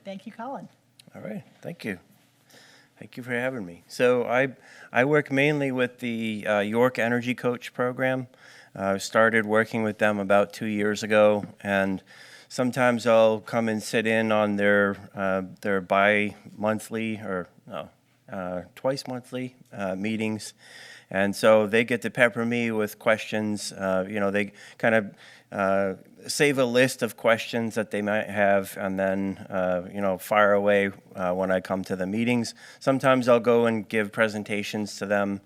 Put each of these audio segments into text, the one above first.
Thank you, Colin. All right, thank you. Thank you for having me. So I work mainly with the York Energy Coach program. I started working with them about 2 years ago, and sometimes I'll come and sit in on their bi-monthly or twice monthly meetings. And so they get to pepper me with questions. They kind of save a list of questions that they might have, and then fire away when I come to the meetings. Sometimes I'll go and give presentations to them,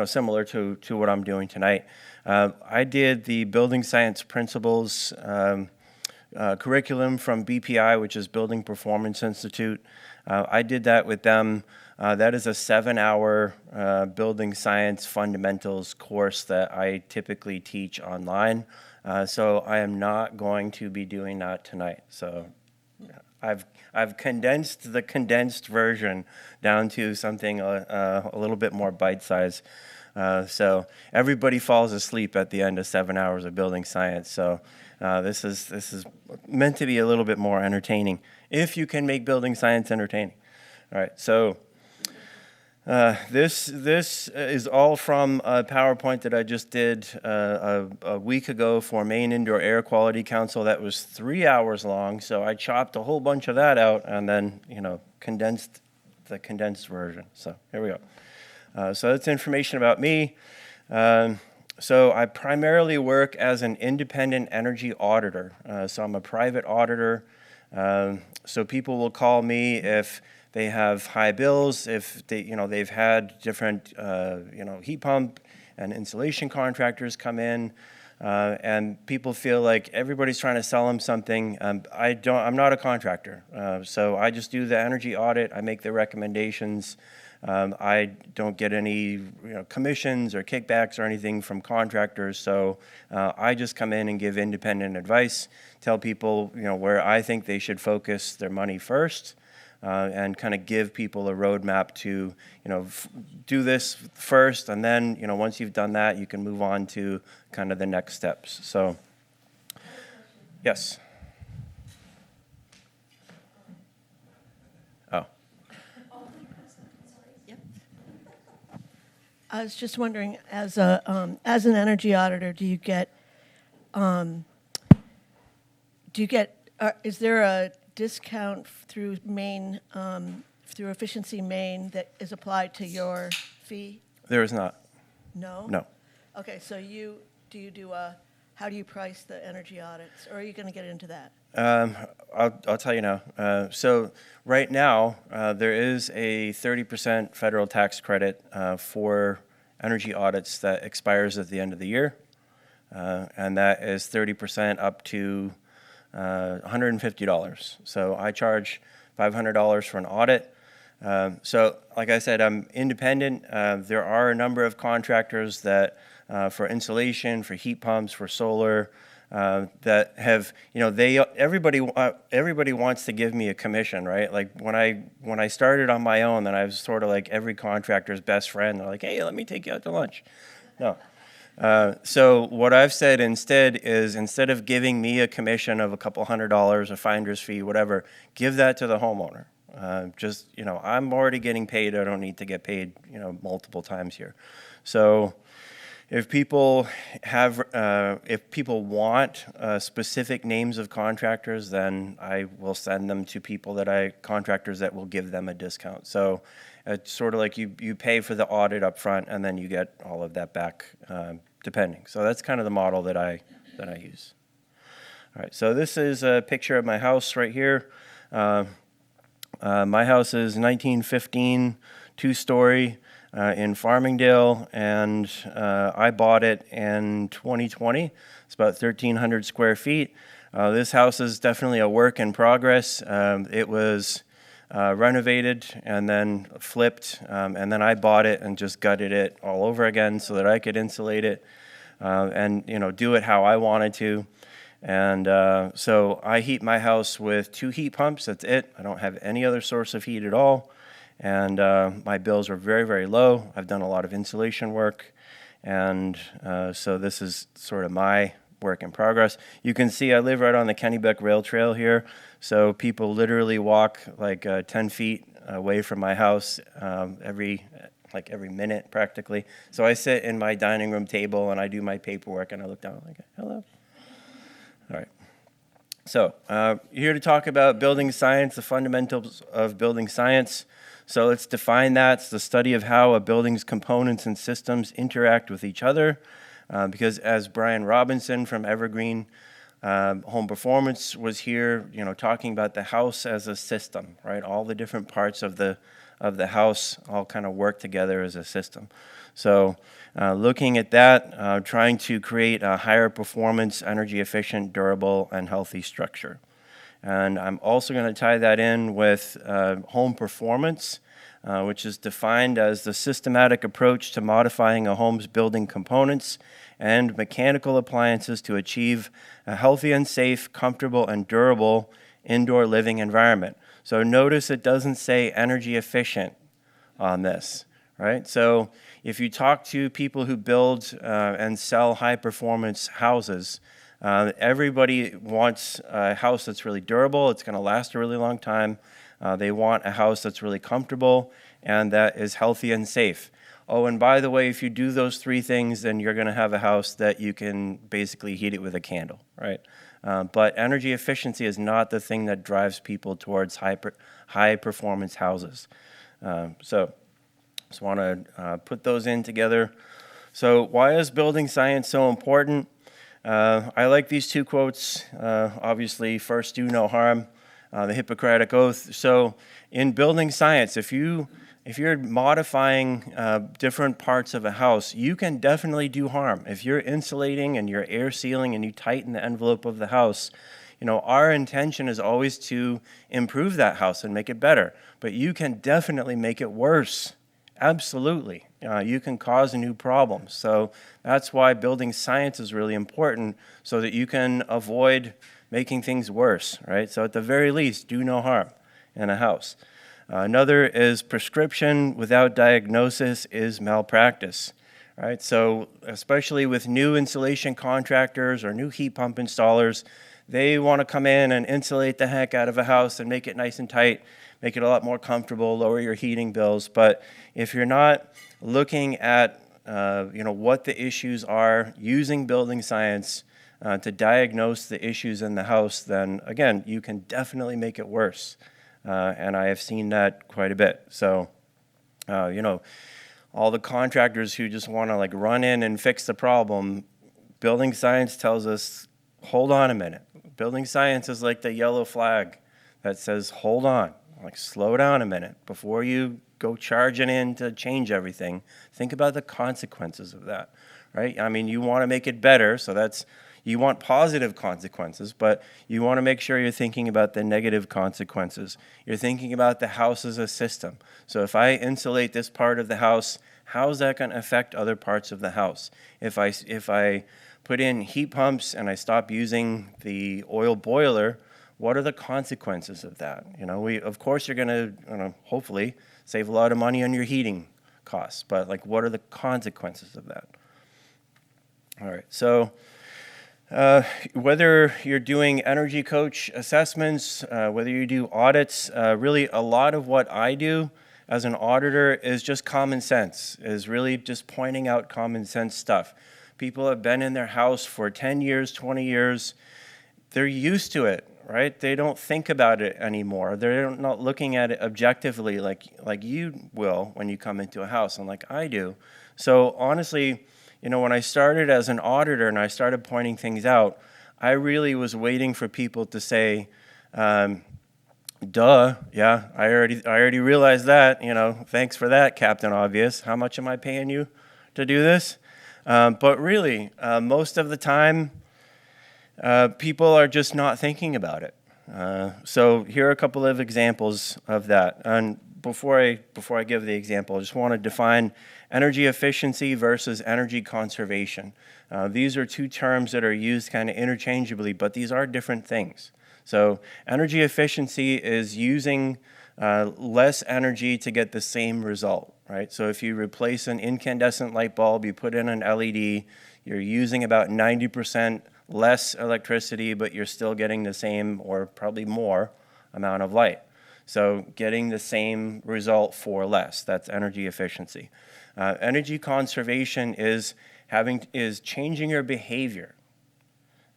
similar to what I'm doing tonight. I did the Building Science Principles curriculum from BPI, which is Building Performance Institute. I did that with them. That is a 7-hour building science fundamentals course that I typically teach online. So I am not going to be doing that tonight. So I've condensed the condensed version down to something a little bit more bite-sized. So everybody falls asleep at the end of 7 hours of building science. So this is meant to be a little bit more entertaining, if you can make building science entertaining. All right, so this is all from a PowerPoint that I just did a week ago for Maine Indoor Air Quality Council. That was 3 hours long, so I chopped a whole bunch of that out and then condensed the condensed version. So here we go. So that's information about me. So I primarily work as an independent energy auditor. So I'm a private auditor. So people will call me if they have high bills, if they've had different heat pump and insulation contractors come in, and people feel like everybody's trying to sell them something. I'm not a contractor, so I just do the energy audit. I make the recommendations. I don't get any commissions or kickbacks or anything from contractors, so I just come in and give independent advice, tell people where I think they should focus their money first, and kind of give people a roadmap to do this first, and then once you've done that, you can move on to kind of the next steps. So, yes. Oh. I was just wondering, as an energy auditor, is there a discount through Maine, through Efficiency Maine, that is applied to your fee? There is not. No? No. Okay, so how do you price the energy audits, or are you going to get into that? I'll tell you now. So right now, there is a 30% federal tax credit for energy audits that expires at the end of the year, and that is 30% up to $150. So I charge $500 for an audit. So like I said, I'm independent. There are a number of contractors that for insulation, for heat pumps, for solar, that have, everybody wants to give me a commission, right? Like when I started on my own, then I was sort of like every contractor's best friend. They're like, hey, let me take you out to lunch. No. So what I've said instead is, instead of giving me a commission of a couple $100, a finder's fee, whatever, give that to the homeowner. I'm already getting paid. I don't need to get paid, multiple times here. So if people want specific names of contractors, then I will send them to contractors that will give them a discount. So it's sort of like you pay for the audit up front, and then you get all of that back, depending. So that's kind of the model that I use. All right, so this is a picture of my house right here. My house is 1915, 2-story. In Farmingdale, and I bought it in 2020. It's about 1,300 square feet. This house is definitely a work in progress. It was renovated and then flipped, and then I bought it and just gutted it all over again so that I could insulate it and do it how I wanted to. And so I heat my house with 2 heat pumps. That's it. I don't have any other source of heat at all. And my bills are very, very low. I've done a lot of insulation work. And so this is sort of my work in progress. You can see I live right on the Kennebec Rail Trail here, so people literally walk like 10 feet away from my house every minute practically. So I sit in my dining room table and I do my paperwork and I look down like, hello. All right. So here to talk about building science, the fundamentals of building science. So let's define that. It's the study of how a building's components and systems interact with each other. Because as Brian Robinson from Evergreen Home Performance was here, talking about the house as a system, right? All the different parts of the house all kind of work together as a system. So looking at that, trying to create a higher performance, energy efficient, durable, and healthy structure. And I'm also going to tie that in with home performance, which is defined as the systematic approach to modifying a home's building components and mechanical appliances to achieve a healthy and safe, comfortable, and durable indoor living environment. So notice it doesn't say energy efficient on this, right? So if you talk to people who build and sell high-performance houses, everybody wants a house that's really durable, it's going to last a really long time. They want a house that's really comfortable and that is healthy and safe. Oh, and by the way, if you do those three things, then you're going to have a house that you can basically heat it with a candle, right? But energy efficiency is not the thing that drives people towards high-performance houses. So just want to put those in together. So why is building science so important? I like these two quotes. Obviously, first, do no harm, the Hippocratic Oath. So in building science, if you're modifying different parts of a house, you can definitely do harm. If you're insulating and you're air sealing and you tighten the envelope of the house, our intention is always to improve that house and make it better. But you can definitely make it worse. Absolutely. You can cause new problems. So that's why building science is really important, so that you can avoid making things worse, right? So at the very least, do no harm in a house. Another is prescription without diagnosis is malpractice, right? So especially with new insulation contractors or new heat pump installers, they want to come in and insulate the heck out of a house and make it nice and tight, make it a lot more comfortable, lower your heating bills. But if you're not looking at what the issues are, using building science to diagnose the issues in the house, then again, you can definitely make it worse. And I have seen that quite a bit. So, all the contractors who just want to run in and fix the problem, building science tells us, hold on a minute. Building science is like the yellow flag that says, hold on, slow down a minute before you go charging in to change everything. Think about the consequences of that, right? I mean, you want to make it better, so you want positive consequences, but you want to make sure you're thinking about the negative consequences. You're thinking about the house as a system. So if I insulate this part of the house, how's that going to affect other parts of the house? If I put in heat pumps and I stop using the oil boiler, what are the consequences of that? Of course you're going to hopefully save a lot of money on your heating costs, but what are the consequences of that? All right, so whether you're doing energy coach assessments, whether you do audits, really a lot of what I do as an auditor is just common sense, is really just pointing out common sense stuff. People have been in their house for 10 years, 20 years. They're used to it, right? They don't think about it anymore. They're not looking at it objectively like you will when you come into a house and like I do. So honestly, when I started as an auditor and I started pointing things out, I really was waiting for people to say, duh, yeah, I already realized that, thanks for that, Captain Obvious. How much am I paying you to do this? But really, most of the time, people are just not thinking about it. So here are a couple of examples of that. And before I give the example, I just want to define energy efficiency versus energy conservation. These are two terms that are used kind of interchangeably, but these are different things. So energy efficiency is using less energy to get the same result, right? So if you replace an incandescent light bulb, you put in an LED, you're using about 90% less electricity, but you're still getting the same or probably more amount of light. So getting the same result for less, that's energy efficiency. Energy conservation is changing your behavior.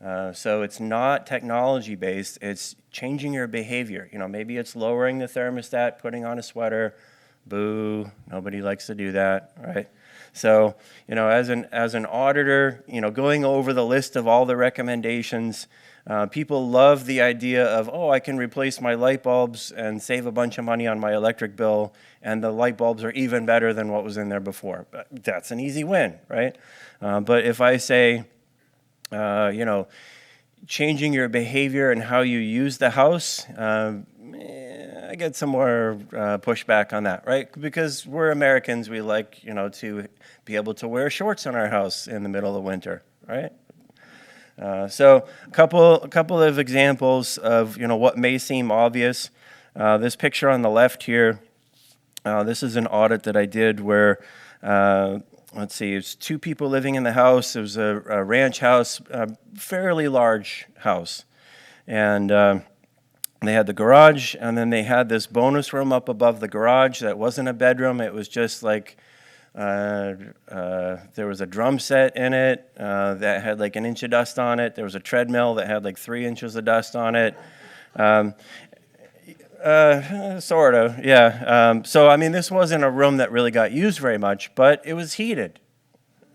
So it's not technology-based, it's changing your behavior. Maybe it's lowering the thermostat, putting on a sweater. Boo, nobody likes to do that, right? So, as an auditor, going over the list of all the recommendations, people love the idea of, I can replace my light bulbs and save a bunch of money on my electric bill, and the light bulbs are even better than what was in there before. But that's an easy win, right? But if I say, changing your behavior and how you use the house, I get some more pushback on that, right? Because we're Americans, we like, to be able to wear shorts in our house in the middle of winter, right? So a couple of examples of, what may seem obvious. This picture on the left here, this is an audit that I did where, let's see, it's two people living in the house. It was a ranch house, a fairly large house. And they had the garage, and then they had this bonus room up above the garage that wasn't a bedroom. It was just like, there was a drum set in it that had like an inch of dust on it. There was a treadmill that had like 3 inches of dust on it. Sort of, yeah. So, this wasn't a room that really got used very much, but it was heated.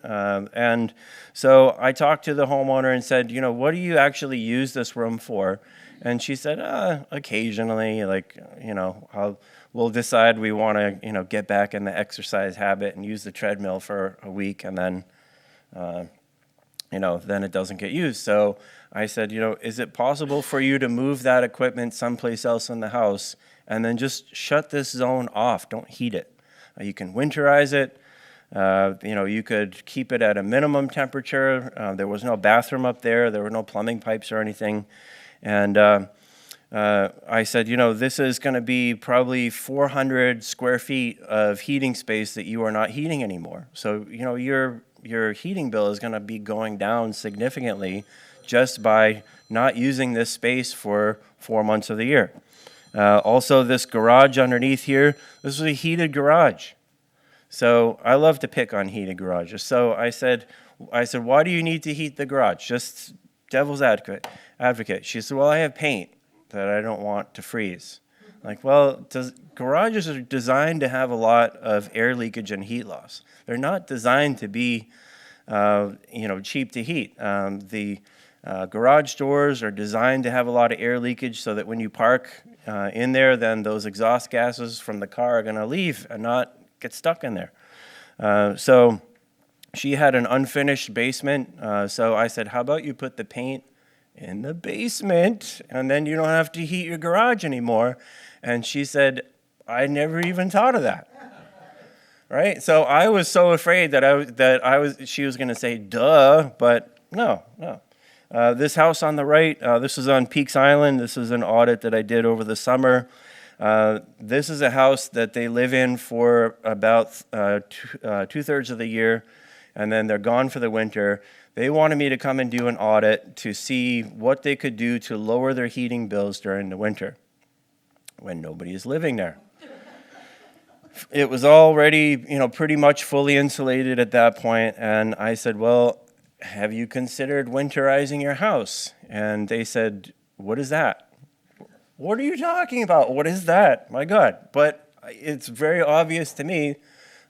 And so I talked to the homeowner and said, what do you actually use this room for? And she said, occasionally, we'll decide we want to, get back in the exercise habit and use the treadmill for a week, and then, then it doesn't get used. So I said, is it possible for you to move that equipment someplace else in the house and then just shut this zone off? Don't heat it. You can winterize it. You could keep it at a minimum temperature. There was no bathroom up there. There were no plumbing pipes or anything. And I said, this is going to be probably 400 square feet of heating space that you are not heating anymore. So, your heating bill is going to be going down significantly just by not using this space for 4 months of the year. Also, this garage underneath here, this was a heated garage. So I love to pick on heated garages. So I said, why do you need to heat the garage? Just devil's advocate. She said, well, I have paint that I don't want to freeze. Like, well, garages are designed to have a lot of air leakage and heat loss. They're not designed to be, cheap to heat. The garage doors are designed to have a lot of air leakage so that when you park in there, then those exhaust gases from the car are going to leave and not get stuck in there. So she had an unfinished basement. So I said, how about you put the paint in the basement and then you don't have to heat your garage anymore? And she said, I never even thought of that. Right? So I was so afraid that she was going to say, duh, but no. This house on the right, this is on Peaks Island. This is an audit that I did over the summer. This is a house that they live in for about 2/3 of the year, and then they're gone for the winter. They wanted me to come and do an audit to see what they could do to lower their heating bills during the winter when nobody is living there. It was already, pretty much fully insulated at that point, and I said, well, have you considered winterizing your house? And they said, what is that? What are you talking about? What is that? My God. But it's very obvious to me,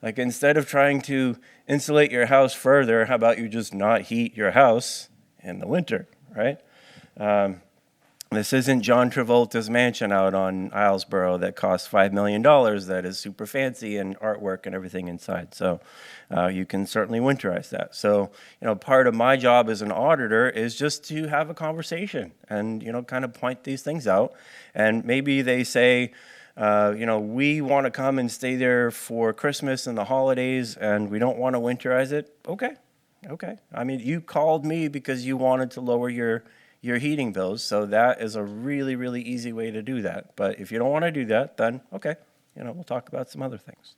like instead of trying to insulate your house further, how about you just not heat your house in the winter, right? This isn't John Travolta's mansion out on Islesboro that costs $5 million that is super fancy and artwork and everything inside. So you can certainly winterize that. So, part of my job as an auditor is just to have a conversation and, kind of point these things out. And maybe they say, we want to come and stay there for Christmas and the holidays and we don't want to winterize it. Okay. You called me because you wanted to lower your heating bills, so that is a really, really easy way to do that. But if you don't want to do that, then okay, we'll talk about some other things.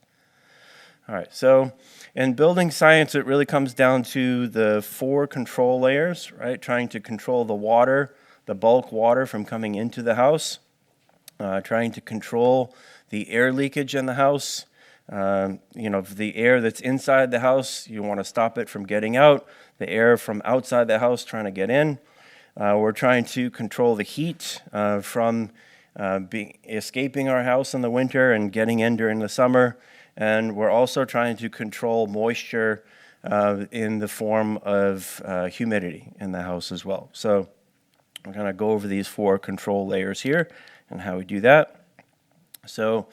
All right, so in building science, it really comes down to the 4 control layers, right? Trying to control the water, the bulk water from coming into the house, trying to control the air leakage in the house. The air that's inside the house, you want to stop it from getting out. The air from outside the house trying to get in. We're trying to control the heat from escaping our house in the winter and getting in during the summer. And we're also trying to control moisture in the form of humidity in the house as well. So we're going to go over these 4 control layers here and how we do that. So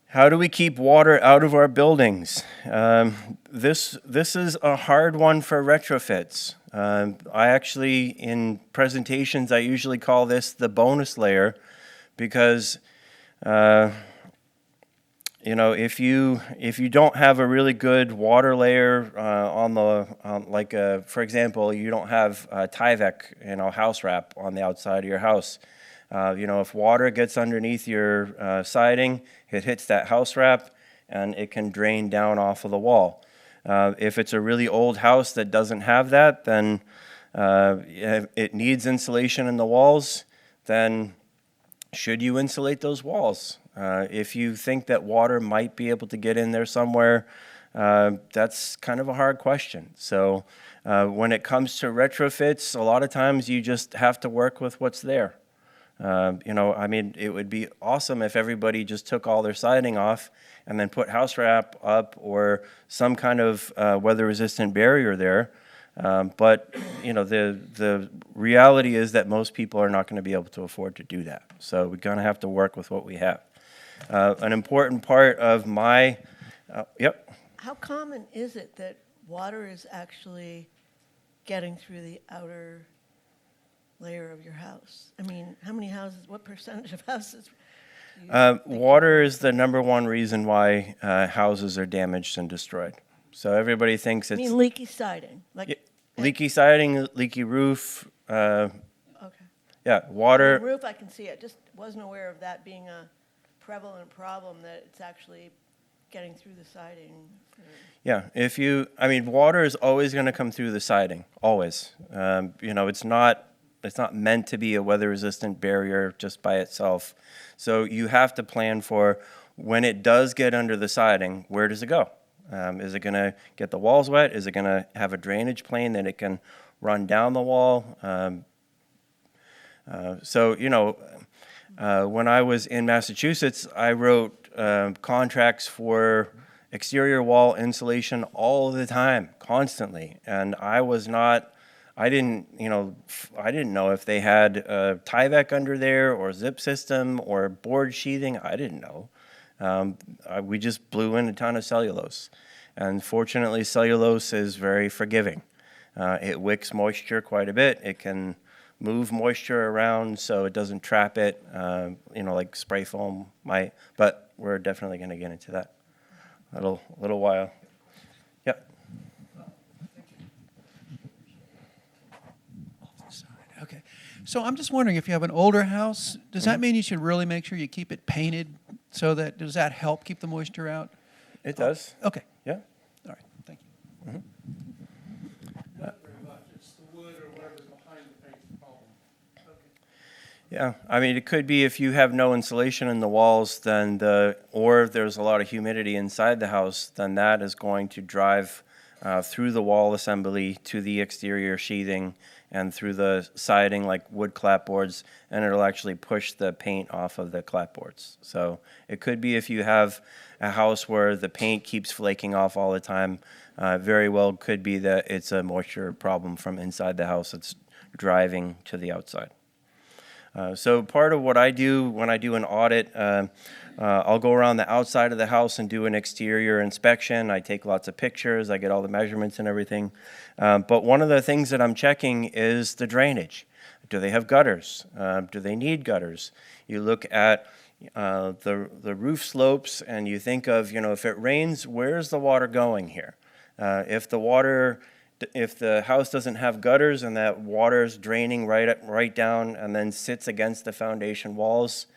how do we keep water out of our buildings? This is a hard one for retrofits. I actually, in presentations, I usually call this the bonus layer because if you don't have a really good water layer for example, you don't have Tyvek, house wrap on the outside of your house. If water gets underneath your siding, it hits that house wrap and it can drain down off of the wall. If it's a really old house that doesn't have that, then it needs insulation in the walls, then should you insulate those walls? If you think that water might be able to get in there somewhere, that's kind of a hard question. So when it comes to retrofits, a lot of times you just have to work with what's there. It would be awesome if everybody just took all their siding off and then put house wrap up or some kind of weather-resistant barrier there. But the reality is that most people are not going to be able to afford to do that. So we're going to have to work with what we have. An important part of my, How common is it that water is actually getting through the outer layer of your house? I mean, how many houses, what percentage of houses? Water is the number one reason why houses are damaged and destroyed. So everybody thinks it's... I mean, leaky siding. Leaky siding, leaky roof. Okay. Yeah, water. Roof, I can see it. Just wasn't aware of that being a prevalent problem, that it's actually getting through the siding. Yeah, water is always going to come through the siding, always. It's not meant to be a weather-resistant barrier just by itself. So you have to plan for when it does get under the siding, where does it go? Is it going to get the walls wet? Is it going to have a drainage plane that it can run down the wall? When I was in Massachusetts, I wrote contracts for exterior wall insulation all the time, constantly. And I didn't know if they had Tyvek under there or zip system or board sheathing. I didn't know. We just blew in a ton of cellulose. And fortunately, cellulose is very forgiving. It wicks moisture quite a bit. It can move moisture around so it doesn't trap it, like spray foam might. But we're definitely going to get into that a little while. Yep. Okay. So I'm just wondering, if you have an older house, does that mean you should really make sure you keep it painted does that help keep the moisture out? It does. Okay. Yeah. All right. Thank you. Not very much. It's the wood or whatever's behind the paint's the problem. Yeah, it could be if you have no insulation in the walls, or if there's a lot of humidity inside the house, then that is going to drive through the wall assembly to the exterior sheathing and through the siding, like wood clapboards, and it'll actually push the paint off of the clapboards. So it could be if you have a house where the paint keeps flaking off all the time, very well could be that it's a moisture problem from inside the house that's driving to the outside. So part of what I do when I do an audit, I'll go around the outside of the house and do an exterior inspection. I take lots of pictures. I get all the measurements and everything. But one of the things that I'm checking is the drainage. Do they have gutters? Do they need gutters? You look at the roof slopes and you think of, if it rains, where's the water going here? If the house doesn't have gutters and that water's draining right down and then sits against the foundation walls,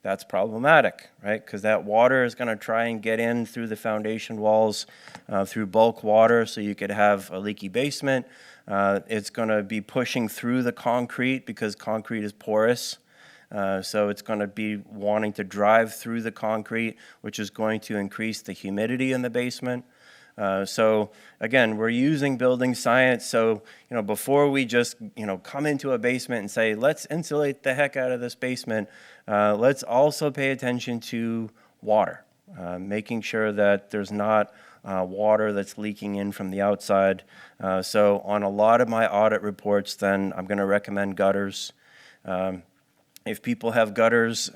that's problematic, right? Because that water is going to try and get in through the foundation walls through bulk water, so you could have a leaky basement. It's going to be pushing through the concrete because concrete is porous. So it's going to be wanting to drive through the concrete, which is going to increase the humidity in the basement. So again, we're using building science. So, before we just, come into a basement and say, let's insulate the heck out of this basement, let's also pay attention to water, making sure that there's not water that's leaking in from the outside. So on a lot of my audit reports, then I'm going to recommend gutters. If people have gutters,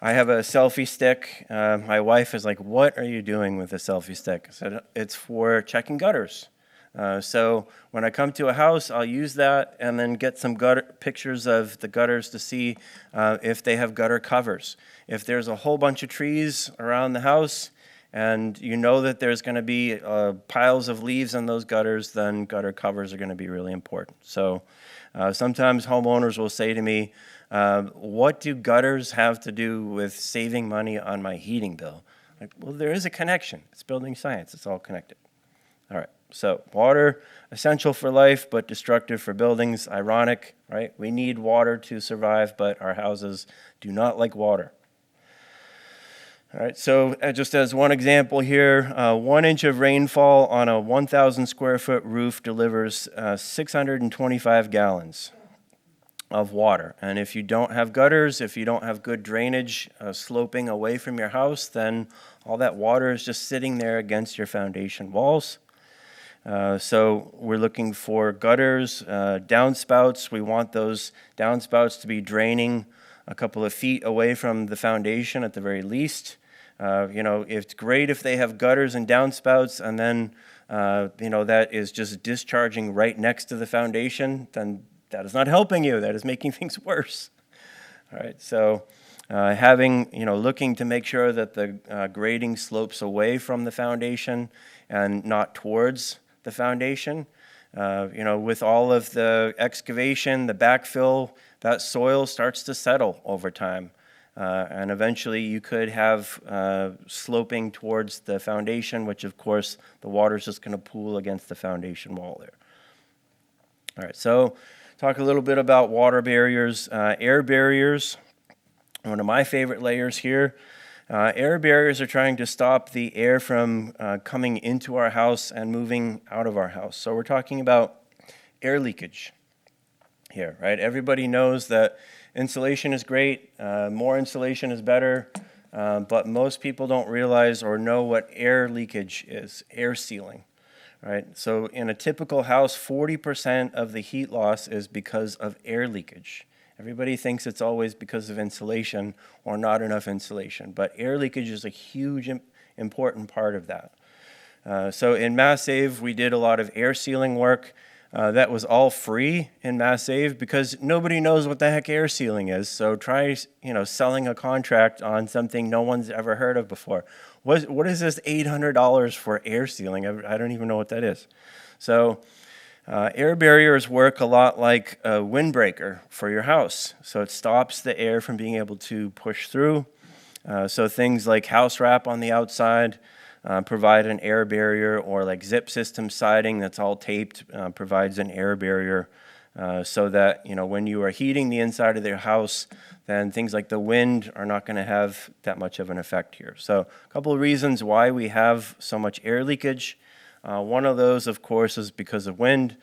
I have a selfie stick. My wife is like, "What are you doing with a selfie stick?" I said, "It's for checking gutters." So when I come to a house, I'll use that and then get some pictures of the gutters to see if they have gutter covers. If there's a whole bunch of trees around the house and you know that there's going to be piles of leaves in those gutters, then gutter covers are going to be really important. So sometimes homeowners will say to me, what do gutters have to do with saving money on my heating bill? Like, well, there is a connection. It's building science. It's all connected. All right. So water, essential for life, but destructive for buildings. Ironic, right? We need water to survive, but our houses do not like water. All right. So just as one example here, 1 inch of rainfall on a 1,000 square foot roof delivers 625 gallons of water. And if you don't have gutters, if you don't have good drainage sloping away from your house, then all that water is just sitting there against your foundation walls. So we're looking for gutters, downspouts. We want those downspouts to be draining a couple of feet away from the foundation at the very least. It's great if they have gutters and downspouts and then, that is just discharging right next to the foundation, then that is not helping you. That is making things worse. All right, so looking to make sure that the grading slopes away from the foundation and not towards the foundation. With all of the excavation, the backfill, that soil starts to settle over time. And eventually you could have sloping towards the foundation, which of course the water is just going to pool against the foundation wall there. All right, so talk a little bit about water barriers, air barriers. One of my favorite layers here. Air barriers are trying to stop the air from coming into our house and moving out of our house. So we're talking about air leakage here, right? Everybody knows that insulation is great, more insulation is better, but most people don't realize or know what air leakage is, air sealing. Right. So in a typical house, 40% of the heat loss is because of air leakage. Everybody thinks it's always because of insulation or not enough insulation, but air leakage is a huge, important part of that. So in Mass Save, we did a lot of air sealing work. That was all free in Mass Save because nobody knows what the heck air sealing is. So try, selling a contract on something no one's ever heard of before. What is this $800 for air sealing? I don't even know what that is. So air barriers work a lot like a windbreaker for your house. So it stops the air from being able to push through. So things like house wrap on the outside provide an air barrier, or like zip system siding that's all taped provides an air barrier so that, when you are heating the inside of their house, then things like the wind are not going to have that much of an effect here. So a couple of reasons why we have so much air leakage. One of those, of course, is because of wind.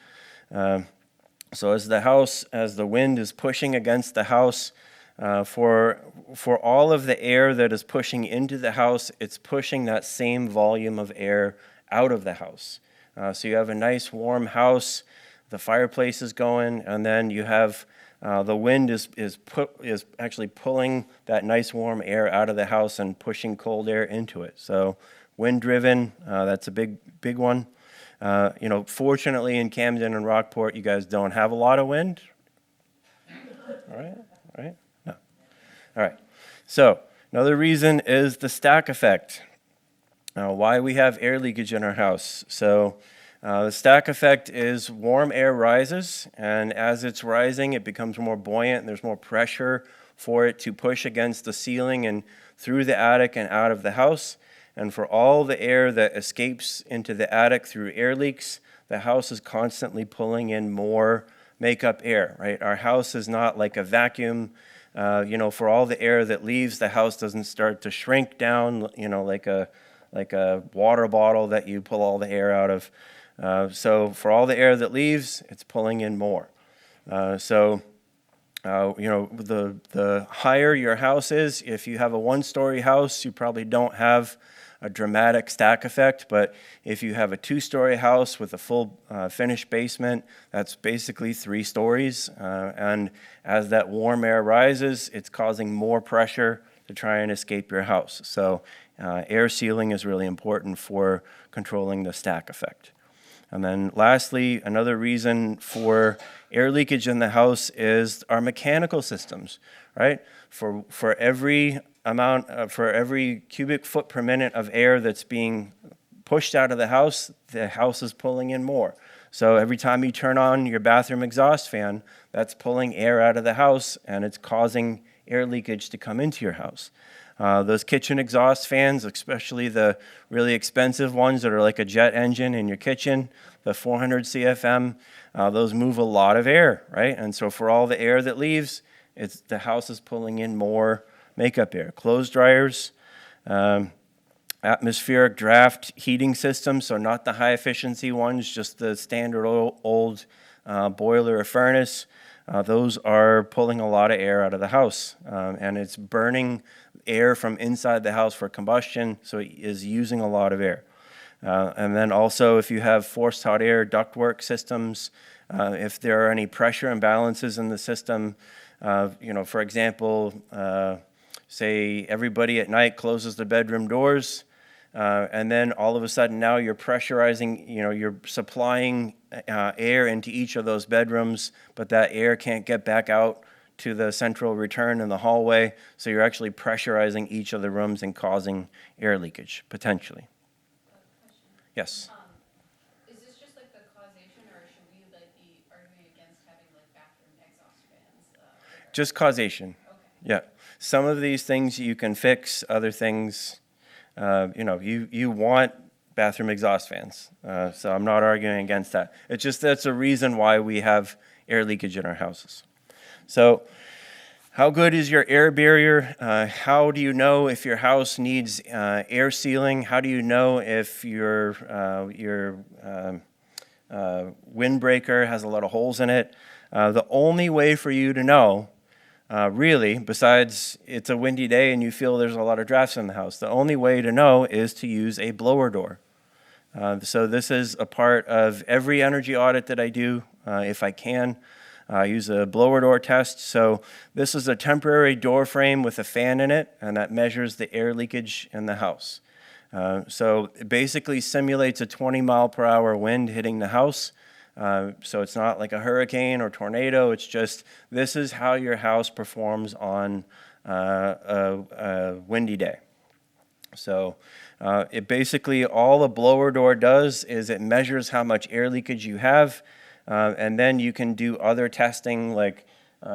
So as the wind is pushing against the house, for all of the air that is pushing into the house, it's pushing that same volume of air out of the house. So you have a nice warm house, the fireplace is going, and then you have the wind is actually pulling that nice warm air out of the house and pushing cold air into it. So wind driven, that's a big one. Fortunately in Camden and Rockport, you guys don't have a lot of wind. All right. No. All right. So another reason is the stack effect. Why we have air leakage in our house. So The stack effect is warm air rises, and as it's rising, it becomes more buoyant, and there's more pressure for it to push against the ceiling and through the attic and out of the house. And for all the air that escapes into the attic through air leaks, the house is constantly pulling in more makeup air, right? Our house is not like a vacuum. For all the air that leaves, the house doesn't start to shrink down, like a water bottle that you pull all the air out of. So for all the air that leaves, it's pulling in more. The higher your house is, if you have a one-story house, you probably don't have a dramatic stack effect, but if you have a two-story house with a full finished basement, that's basically 3 stories. And as that warm air rises, it's causing more pressure to try and escape your house. So air sealing is really important for controlling the stack effect. And then lastly, another reason for air leakage in the house is our mechanical systems, right? For every cubic foot per minute of air that's being pushed out of the house is pulling in more. So every time you turn on your bathroom exhaust fan, that's pulling air out of the house, and it's causing air leakage to come into your house. Those kitchen exhaust fans, especially the really expensive ones that are like a jet engine in your kitchen, the 400 CFM, those move a lot of air, right? And so for all the air that leaves, the house is pulling in more makeup air. Clothes dryers, atmospheric draft heating systems, so not the high efficiency ones, just the standard old boiler or furnace. Those are pulling a lot of air out of the house, and it's burning air from inside the house for combustion, so it is using a lot of air. And then also, if you have forced hot air ductwork systems, if there are any pressure imbalances in the system, for example, say everybody at night closes the bedroom doors, and then all of a sudden now you're pressurizing, you're supplying air into each of those bedrooms, but that air can't get back out to the central return in the hallway, so you're actually pressurizing each of the rooms and causing air leakage, potentially. Yes? Is this just like the causation, or should we be arguing against having bathroom exhaust fans? Just causation. Okay. Yeah. Some of these things you can fix, other things, you want bathroom exhaust fans. So I'm not arguing against that. It's just that's a reason why we have air leakage in our houses. So how good is your air barrier? How do you know if your house needs air sealing? How do you know if your windbreaker has a lot of holes in it? The only way for you to know, really, besides it's a windy day and you feel there's a lot of drafts in the house, the only way to know is to use a blower door. So this is a part of every energy audit that I do, if I can. Use a blower door test. So this is a temporary door frame with a fan in it, and that measures the air leakage in the house. So it basically simulates a 20 mile per hour wind hitting the house. So it's not like a hurricane or tornado. It's just this is how your house performs on a windy day. So it basically, all a blower door does is it measures how much air leakage you have. And then you can do other testing, like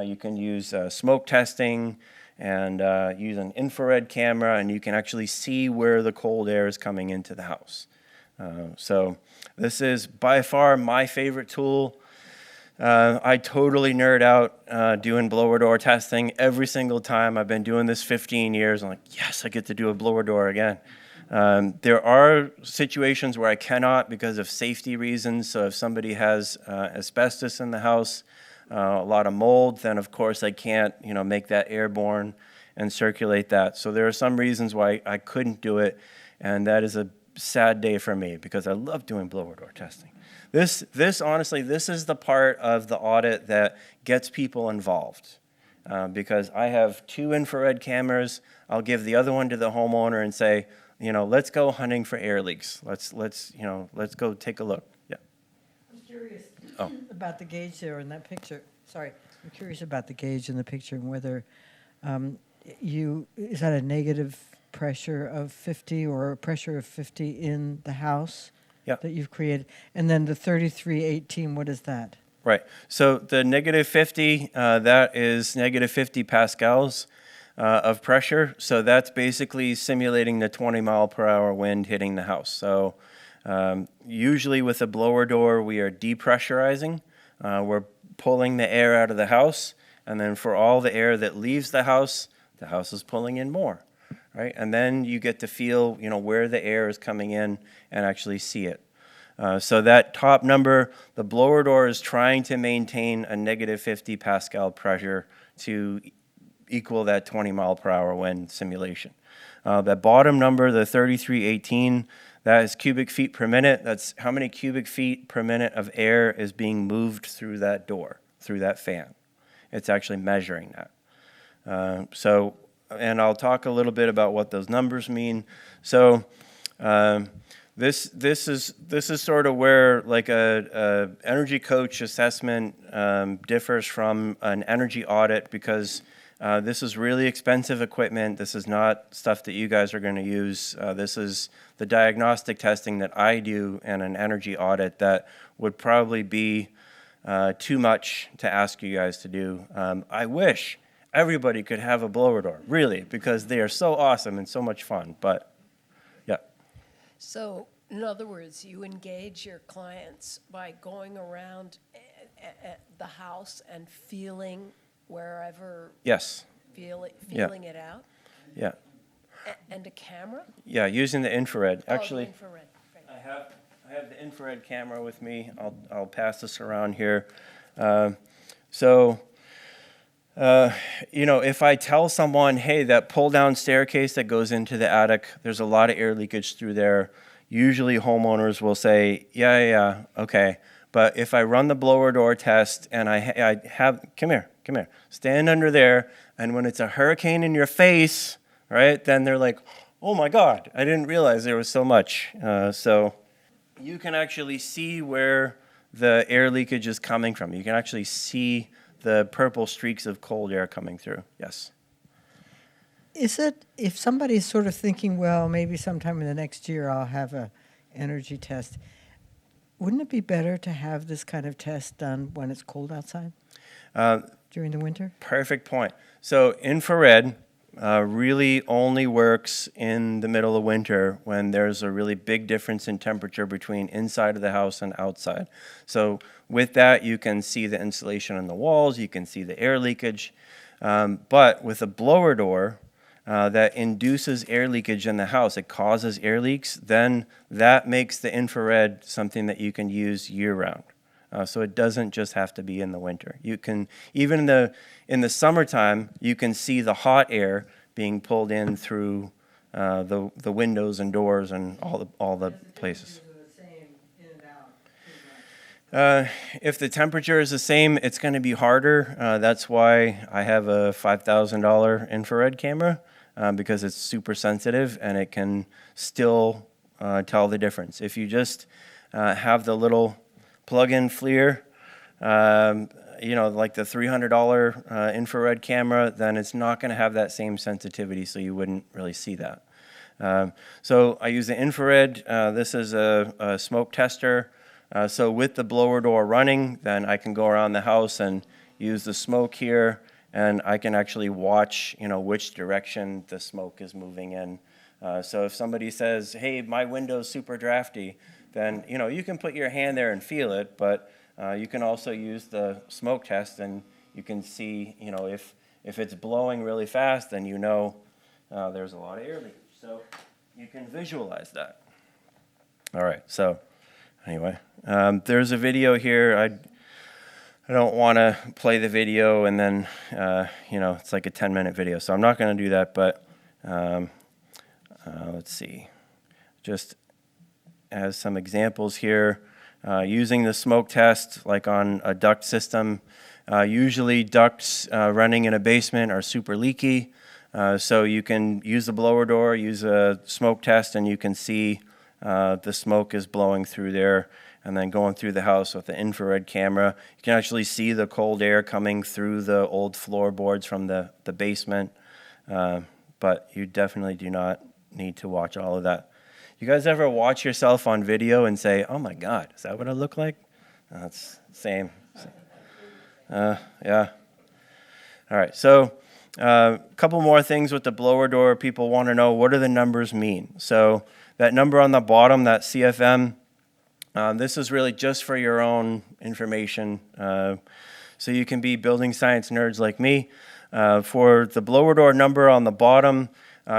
you can use smoke testing and use an infrared camera, and you can actually see where the cold air is coming into the house. So this is by far my favorite tool. I totally nerd out doing blower door testing every single time. I've been doing this 15 years. I'm like, yes, I get to do a blower door again. There are situations where I cannot because of safety reasons. So if somebody has asbestos in the house, a lot of mold, then of course I can't, make that airborne and circulate that. So there are some reasons why I couldn't do it, and that is a sad day for me because I love doing blower door testing. This honestly, this is the part of the audit that gets people involved. Because I have 2 infrared cameras. I'll give the other one to the homeowner and say, let's go hunting for air leaks. Let's go take a look. Yeah. I'm curious about the gauge there in that picture. Sorry, I'm curious about the gauge in the picture and whether is that a negative pressure of 50 or a pressure of 50 in the house? Yeah. that you've created. And then the 3318, what is that? Right. So the negative 50, that is negative 50 pascals of pressure. So that's basically simulating the 20 mile per hour wind hitting the house. So usually with a blower door, we are depressurizing. We're pulling the air out of the house. And then for all the air that leaves the house is pulling in more. Right. And then you get to feel, where the air is coming in and actually see it. So that top number, the blower door is trying to maintain a negative 50 pascal pressure to equal that 20 mile per hour wind simulation. The bottom number, the 3318, that is cubic feet per minute. That's how many cubic feet per minute of air is being moved through that door, through that fan. It's actually measuring that. And I'll talk a little bit about what those numbers mean. So, This is sort of where like a energy coach assessment differs from an energy audit, because this is really expensive equipment. This is not stuff that you guys are going to use. This is the diagnostic testing that I do in an energy audit that would probably be too much to ask you guys to do. I wish everybody could have a blower door, really, because they are so awesome and so much fun. But yeah. So, in other words, you engage your clients by going around the house and feeling wherever, Yes. feeling it out? Yeah. And a camera? Yeah, using the infrared. Actually, Oh, the infrared. Great. I have the infrared camera with me. I'll pass this around here. If I tell someone, hey, that pull-down staircase that goes into the attic, there's a lot of air leakage through there. Usually homeowners will say, yeah, okay. But if I run the blower door test and I have, come here, stand under there, and when it's a hurricane in your face, right, then they're like, oh my God, I didn't realize there was so much. So you can actually see where the air leakage is coming from. You can actually see the purple streaks of cold air coming through. Yes. Is it, if somebody's sort of thinking, well, maybe sometime in the next year I'll have a energy test, wouldn't it be better to have this kind of test done when it's cold outside during the winter? Perfect point. So infrared really only works in the middle of winter when there's a really big difference in temperature between inside of the house and outside. So with that, you can see the insulation on the walls, you can see the air leakage. But with a blower door, that induces air leakage in the house, it causes air leaks, then that makes the infrared something that you can use year-round. So it doesn't just have to be in the winter. You can, even in the summertime, you can see the hot air being pulled in through the windows and doors and all the places. If the temperature is the same, it's going to be harder. That's why I have a $5,000 infrared camera, because it's super sensitive and it can still tell the difference. If you just have the little plug-in FLIR, like the $300 infrared camera, then it's not going to have that same sensitivity, so you wouldn't really see that. So I use the infrared. This is a smoke tester. So with the blower door running, then I can go around the house and use the smoke here, and I can actually watch, which direction the smoke is moving in. So if somebody says, hey, my window's super drafty, then, you can put your hand there and feel it, but you can also use the smoke test, and you can see, if it's blowing really fast, then there's a lot of air leakage. So you can visualize that. All right, so anyway, there's a video here. I don't want to play the video and then, it's like a 10-minute video, so I'm not going to do that, but let's see. Just as some examples here, using the smoke test, like on a duct system. Usually ducts running in a basement are super leaky, so you can use the blower door, use a smoke test, and you can see the smoke is blowing through there, and then going through the house with the infrared camera. You can actually see the cold air coming through the old floorboards from the basement, but you definitely do not need to watch all of that. You guys ever watch yourself on video and say, "Oh my God, is that what I look like?" That's same. Yeah. All right. So a couple more things with the blower door. People want to know, what do the numbers mean? So that number on the bottom, that CFM, this is really just for your own information. So you can be building science nerds like me. For the blower door number on the bottom,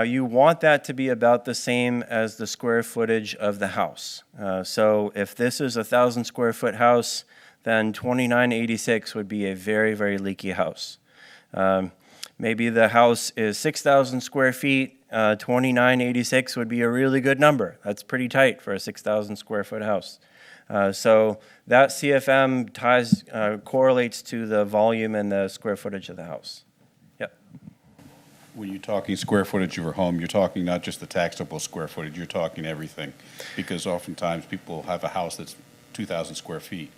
you want that to be about the same as the square footage of the house. So if this is a 1,000 square foot house, then 2986 would be a very, very leaky house. Maybe the house is 6,000 square feet, 2986 would be a really good number. That's pretty tight for a 6,000 square foot house. So that CFM correlates to the volume and the square footage of the house. Yep. When you're talking square footage of your home, you're talking not just the taxable square footage, you're talking everything. Because oftentimes people have a house that's 2,000 square feet.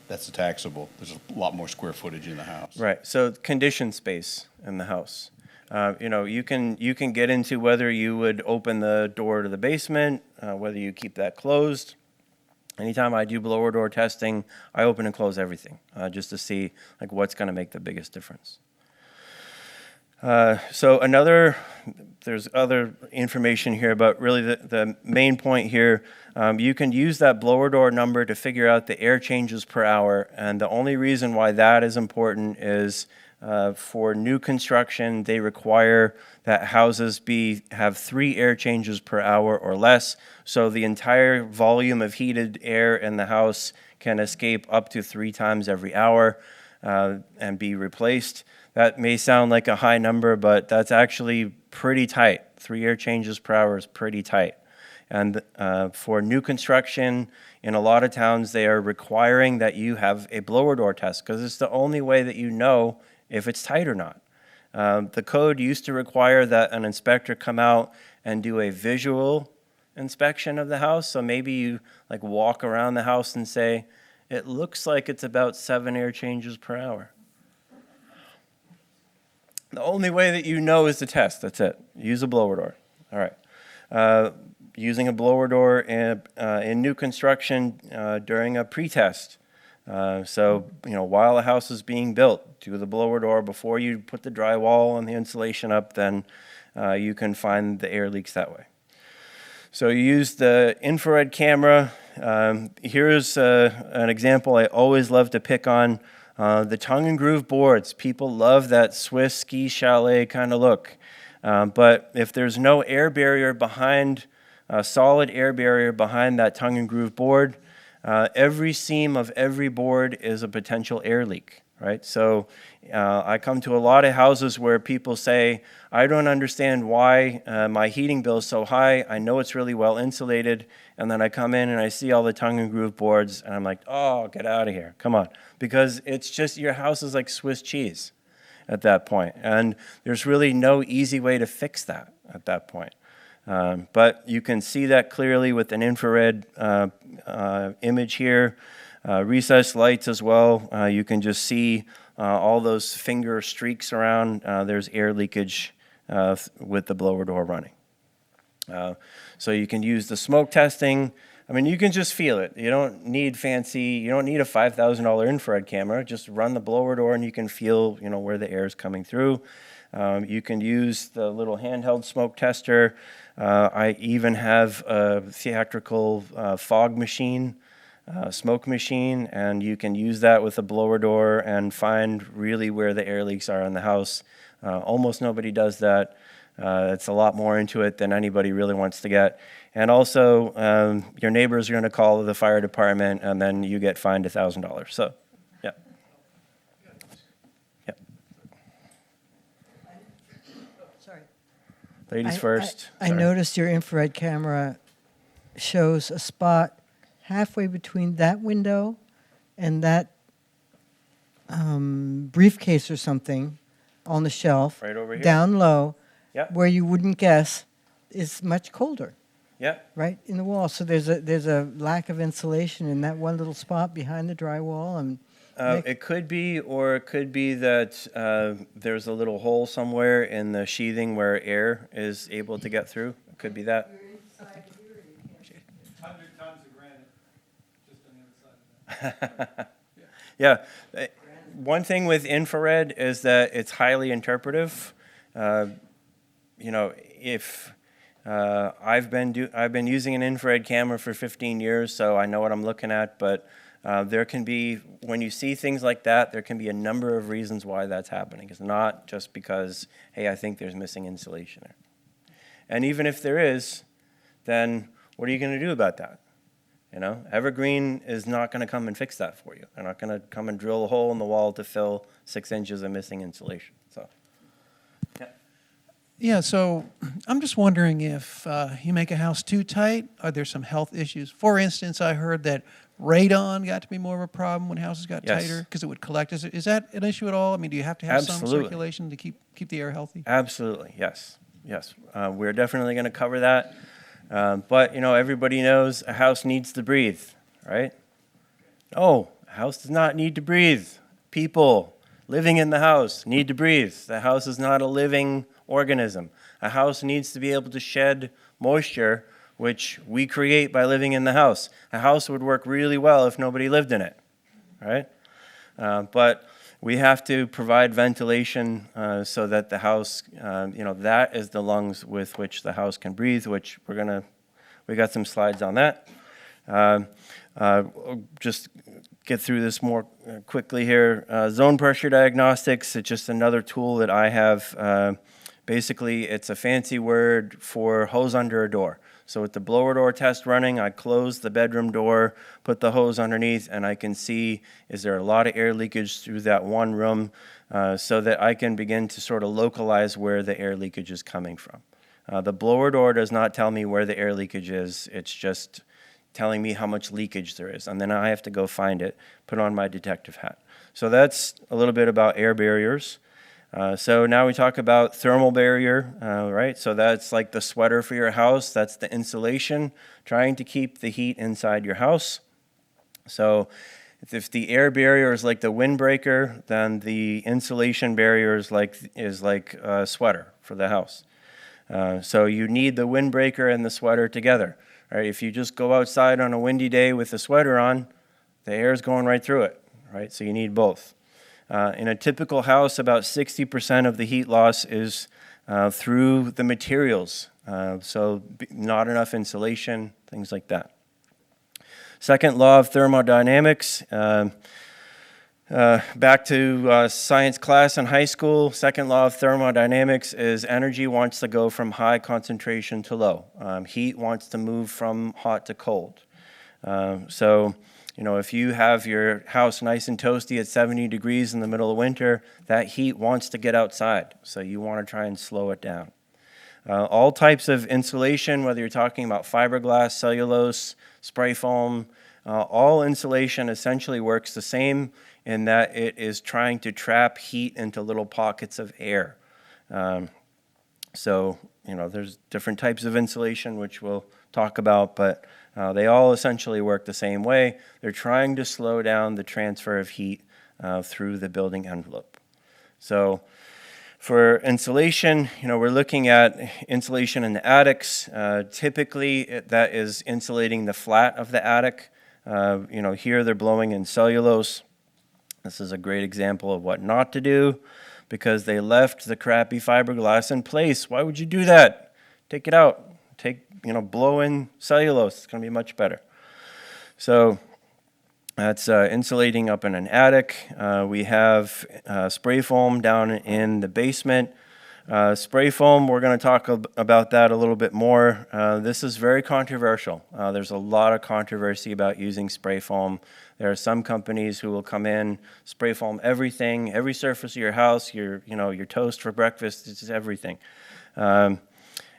That's the taxable. There's a lot more square footage in the house. Right. So conditioned space in the house. You can get into whether you would open the door to the basement, whether you keep that closed. Anytime I do blower door testing, I open and close everything just to see like what's going to make the biggest difference. There's other information here, but really the main point here, you can use that blower door number to figure out the air changes per hour. And the only reason why that is important is for new construction, they require that houses have 3 air changes per hour or less. So the entire volume of heated air in the house can escape up to 3 times every hour and be replaced. That may sound like a high number, but that's actually pretty tight. 3 air changes per hour is pretty tight. And for new construction, in a lot of towns, they are requiring that you have a blower door test because it's the only way that you know if it's tight or not. The code used to require that an inspector come out and do a visual inspection of the house. So maybe you like walk around the house and say, it looks like it's about 7 air changes per hour. The only way that you know is to test. That's it. Use a blower door. All right. Using a blower door in new construction during a pre-test. So, while a house is being built, do the blower door before you put the drywall and the insulation up, then you can find the air leaks that way. So you use the infrared camera. Here's an example I always love to pick on. The tongue and groove boards. People love that Swiss ski chalet kind of look. But if there's no air barrier behind, a solid air barrier behind that tongue and groove board, every seam of every board is a potential air leak, right? So I come to a lot of houses where people say, I don't understand why my heating bill is so high. I know it's really well insulated. And then I come in and I see all the tongue and groove boards and I'm like, oh, get out of here. Come on. Because it's just, your house is like Swiss cheese at that point. And there's really no easy way to fix that at that point. But you can see that clearly with an infrared image here. Recessed lights as well. You can just see all those finger streaks around. There's air leakage with the blower door running. So you can use the smoke testing. I mean, you can just feel it. You don't need a $5,000 infrared camera. Just run the blower door and you can feel, where the air is coming through. You can use the little handheld smoke tester. I even have a theatrical fog machine, smoke machine, and you can use that with a blower door and find really where the air leaks are in the house. Almost nobody does that. It's a lot more into it than anybody really wants to get. And also, your neighbors are going to call the fire department, and then you get fined $1,000. So, yeah. Yeah. Sorry. Ladies first. I Sorry. noticed your infrared camera shows a spot halfway between that window and that briefcase or something on the shelf. Right over here? Down low. Yeah. Where you wouldn't guess is much colder. Yeah. Right in the wall. So there's a lack of insulation in that one little spot behind the drywall, and It could be, or it could be that there's a little hole somewhere in the sheathing where air is able to get through. It could be that. Yeah. One thing with infrared is that it's highly interpretive. If I've been using an infrared camera for 15 years, so I know what I'm looking at. But there can be, when you see things like that, there can be a number of reasons why that's happening. It's not just because, hey, I think there's missing insulation there. And even if there is, then what are you going to do about that? Evergreen is not going to come and fix that for you. They're not going to come and drill a hole in the wall to fill 6 inches of missing insulation. So, yeah. Yeah, so I'm just wondering if you make a house too tight, are there some health issues? For instance, I heard that radon got to be more of a problem when houses got Yes. tighter because it would collect. Is that an issue at all? I mean, do you have to have some Absolutely. circulation to keep the air healthy? Absolutely, yes. We're definitely going to cover that. But, everybody knows a house needs to breathe, right? No, a house does not need to breathe. People living in the house need to breathe. The house is not a living organism. A house needs to be able to shed moisture, which we create by living in the house. A house would work really well if nobody lived in it, right? But we have to provide ventilation so that the house, that is the lungs with which the house can breathe, which we got some slides on that. Just get through this more quickly here. Zone pressure diagnostics, it's just another tool that I have. Basically, it's a fancy word for hose under a door. So with the blower door test running, I close the bedroom door, put the hose underneath, and I can see, is there a lot of air leakage through that one room, so that I can begin to sort of localize where the air leakage is coming from. The blower door does not tell me where the air leakage is. It's just telling me how much leakage there is. And then I have to go find it, put on my detective hat. So that's a little bit about air barriers. So now we talk about thermal barrier, right? So that's like the sweater for your house. That's the insulation, trying to keep the heat inside your house. So if the air barrier is like the windbreaker, then the insulation barrier is like a sweater for the house. So you need the windbreaker and the sweater together. Right? If you just go outside on a windy day with a sweater on, the air is going right through it, right? So you need both. In a typical house, about 60% of the heat loss is through the materials, so not enough insulation, things like that. Second law of thermodynamics, back to science class in high school. Second law of thermodynamics is energy wants to go from high concentration to low. Heat wants to move from hot to cold. If you have your house nice and toasty at 70 degrees in the middle of winter, that heat wants to get outside, so you want to try and slow it down. All types of insulation, whether you're talking about fiberglass, cellulose, spray foam, all insulation essentially works the same in that it is trying to trap heat into little pockets of air. There's different types of insulation, which we'll talk about, but they all essentially work the same way. They're trying to slow down the transfer of heat through the building envelope. So for insulation, we're looking at insulation in the attics. Typically, that is insulating the flat of the attic. Here they're blowing in cellulose. This is a great example of what not to do because they left the crappy fiberglass in place. Why would you do that? Take it out. Blow in cellulose. It's going to be much better. So that's insulating up in an attic. We have spray foam down in the basement. Spray foam, we're going to talk about that a little bit more. This is very controversial. There's a lot of controversy about using spray foam. There are some companies who will come in, spray foam everything, every surface of your house, your toast for breakfast, it's just everything.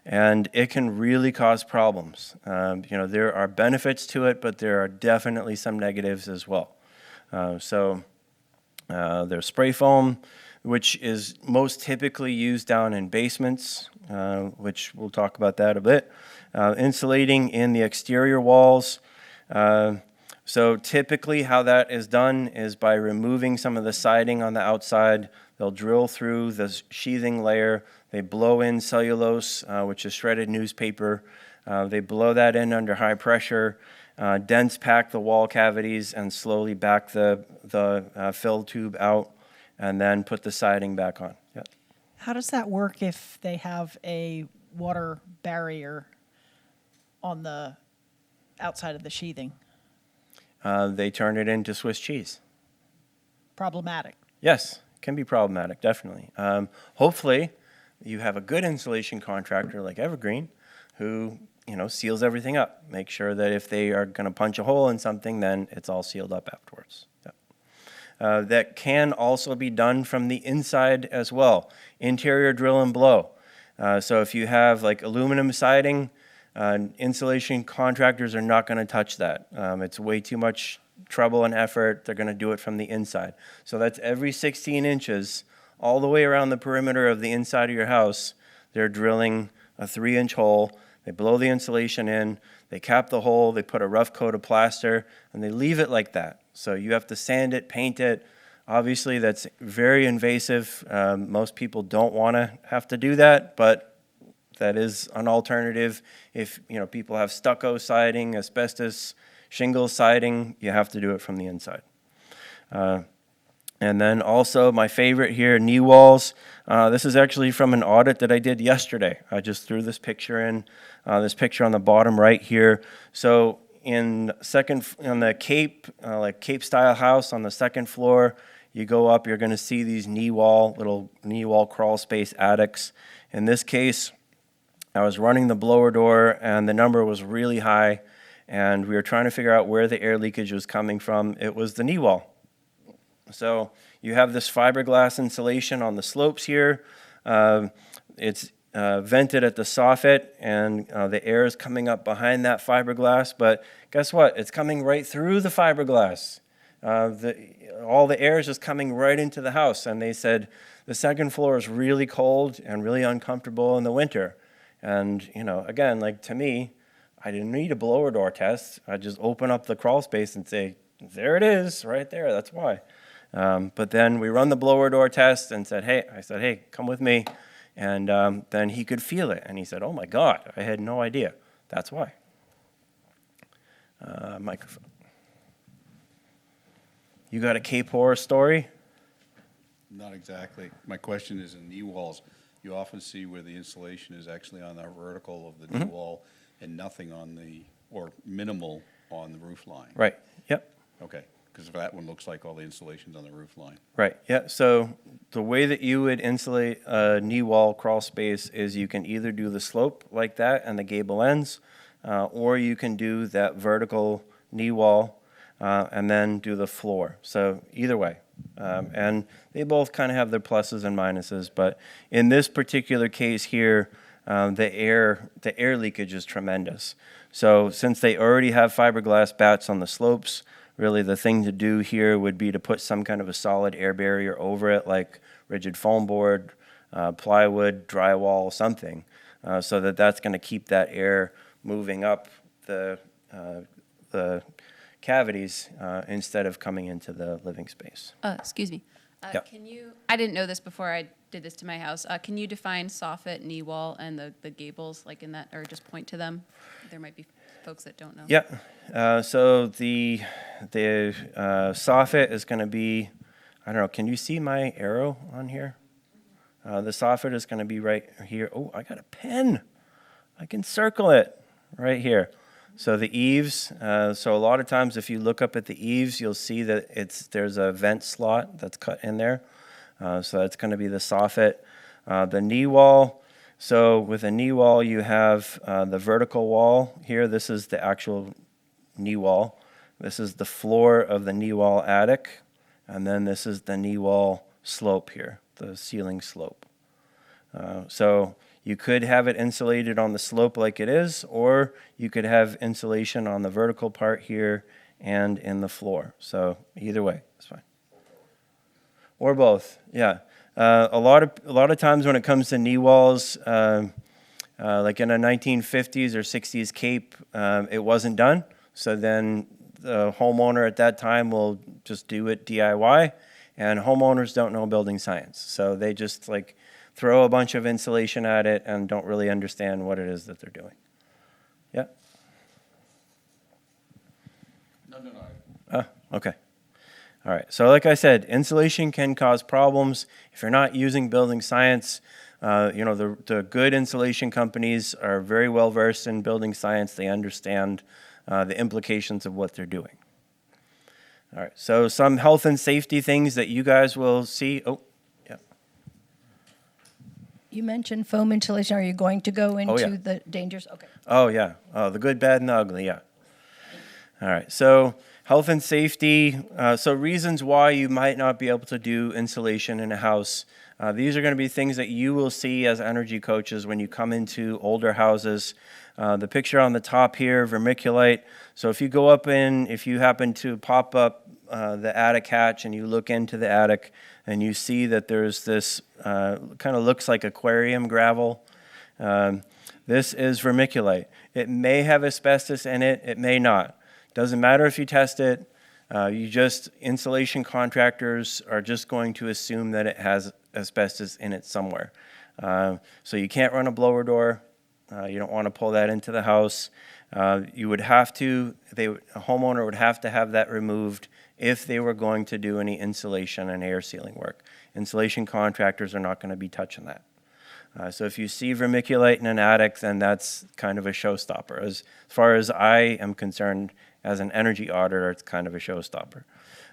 And it can really cause problems. There are benefits to it, but there are definitely some negatives as well. There's spray foam, which is most typically used down in basements, which we'll talk about that a bit. Insulating in the exterior walls. So typically how that is done is by removing some of the siding on the outside. They'll drill through the sheathing layer. They blow in cellulose, which is shredded newspaper. They blow that in under high pressure. dense pack the wall cavities and slowly back the fill tube out, and then put the siding back on. Yeah. How does that work if they have a water barrier on the outside of the sheathing? They turn it into Swiss cheese. Problematic. Yes, can be problematic, definitely. Hopefully, you have a good insulation contractor like Evergreen who, seals everything up. Make sure that if they are going to punch a hole in something, then it's all sealed up afterwards. Yeah. That can also be done from the inside as well. Interior drill and blow. So if you have like aluminum siding, insulation contractors are not going to touch that. It's way too much trouble and effort. They're going to do it from the inside. So that's every 16 inches all the way around the perimeter of the inside of your house. They're drilling a 3-inch hole. They blow the insulation in. They cap the hole. They put a rough coat of plaster, and they leave it like that. So you have to sand it, paint it. Obviously, that's very invasive. Most people don't want to have to do that, but that is an alternative. If people have stucco siding, asbestos, shingle siding, you have to do it from the inside. And then also my favorite here, knee walls. This is actually from an audit that I did yesterday. I just threw this picture in, this picture on the bottom right here. So on the Cape, like Cape style house on the second floor, you go up, you're going to see these little knee wall crawl space attics. In this case, I was running the blower door and the number was really high, and we were trying to figure out where the air leakage was coming from. It was the knee wall. So you have this fiberglass insulation on the slopes here. It's vented at the soffit, and the air is coming up behind that fiberglass. But guess what? It's coming right through the fiberglass. All the air is just coming right into the house. And they said the second floor is really cold and really uncomfortable in the winter. And, again, like to me, I didn't need a blower door test. I just open up the crawl space and say, there it is, right there. That's why. But then we run the blower door test and said, hey, come with me. And then he could feel it. And he said, oh, my God, I had no idea. That's why. Microphone. You got a Cape Horror story? Not exactly. My question is in knee walls, you often see where the insulation is actually on the vertical of the knee wall and nothing or minimal on the roof line. Right, yep. Okay, because that one looks like all the insulation's on the roof line. Right, yeah. So the way that you would insulate a knee wall crawl space is you can either do the slope like that and the gable ends, or you can do that vertical knee wall and then do the floor. So either way. And they both kind of have their pluses and minuses, but in this particular case here, the air leakage is tremendous. So since they already have fiberglass bats on the slopes, really the thing to do here would be to put some kind of a solid air barrier over it, like rigid foam board, plywood, drywall, something, so that's going to keep that air moving up the cavities instead of coming into the living space. Excuse me. Yep. I didn't know this before I did this to my house. Can you define soffit, knee wall, and the gables like in that, or just point to them? There might be folks that don't know. Yeah. So the soffit is going to be, I don't know, can you see my arrow on here? The soffit is going to be right here. Oh, I got a pen. I can circle it right here. So the eaves, so a lot of times if you look up at the eaves, you'll see that there's a vent slot that's cut in there. So that's going to be the soffit. The knee wall, so with a knee wall you have the vertical wall here. This is the actual knee wall. This is the floor of the knee wall attic. And then this is the knee wall slope here, the ceiling slope. So you could have it insulated on the slope like it is, or you could have insulation on the vertical part here and in the floor. So either way, it's fine. Or both, yeah. A lot of times when it comes to knee walls, like in a 1950s or 60s Cape, it wasn't done. So then the homeowner at that time will just do it DIY, and homeowners don't know building science. So they just like throw a bunch of insulation at it and don't really understand what it is that they're doing. Yeah. Okay. All right. So like I said, insulation can cause problems if you're not using building science. The good insulation companies are very well versed in building science. They understand the implications of what they're doing. All right. So some health and safety things that you guys will see. Oh, yeah. You mentioned foam insulation. Are you going to go into yeah. the dangers? Okay. Oh, yeah. The good, bad, and the ugly, yeah. All right. So health and safety. So reasons why you might not be able to do insulation in a house. These are going to be things that you will see as energy coaches when you come into older houses. The picture on the top here, vermiculite. So if you happen to pop up the attic hatch and you look into the attic and you see that there's this kind of looks like aquarium gravel, this is vermiculite. It may have asbestos in it, it may not. Doesn't matter if you test it. Insulation contractors are just going to assume that it has asbestos in it somewhere. So you can't run a blower door. You don't want to pull that into the house. A homeowner would have to have that removed if they were going to do any insulation and air sealing work. Insulation contractors are not going to be touching that. So if you see vermiculite in an attic, then that's kind of a showstopper. As far as I am concerned, as an energy auditor, it's kind of a showstopper.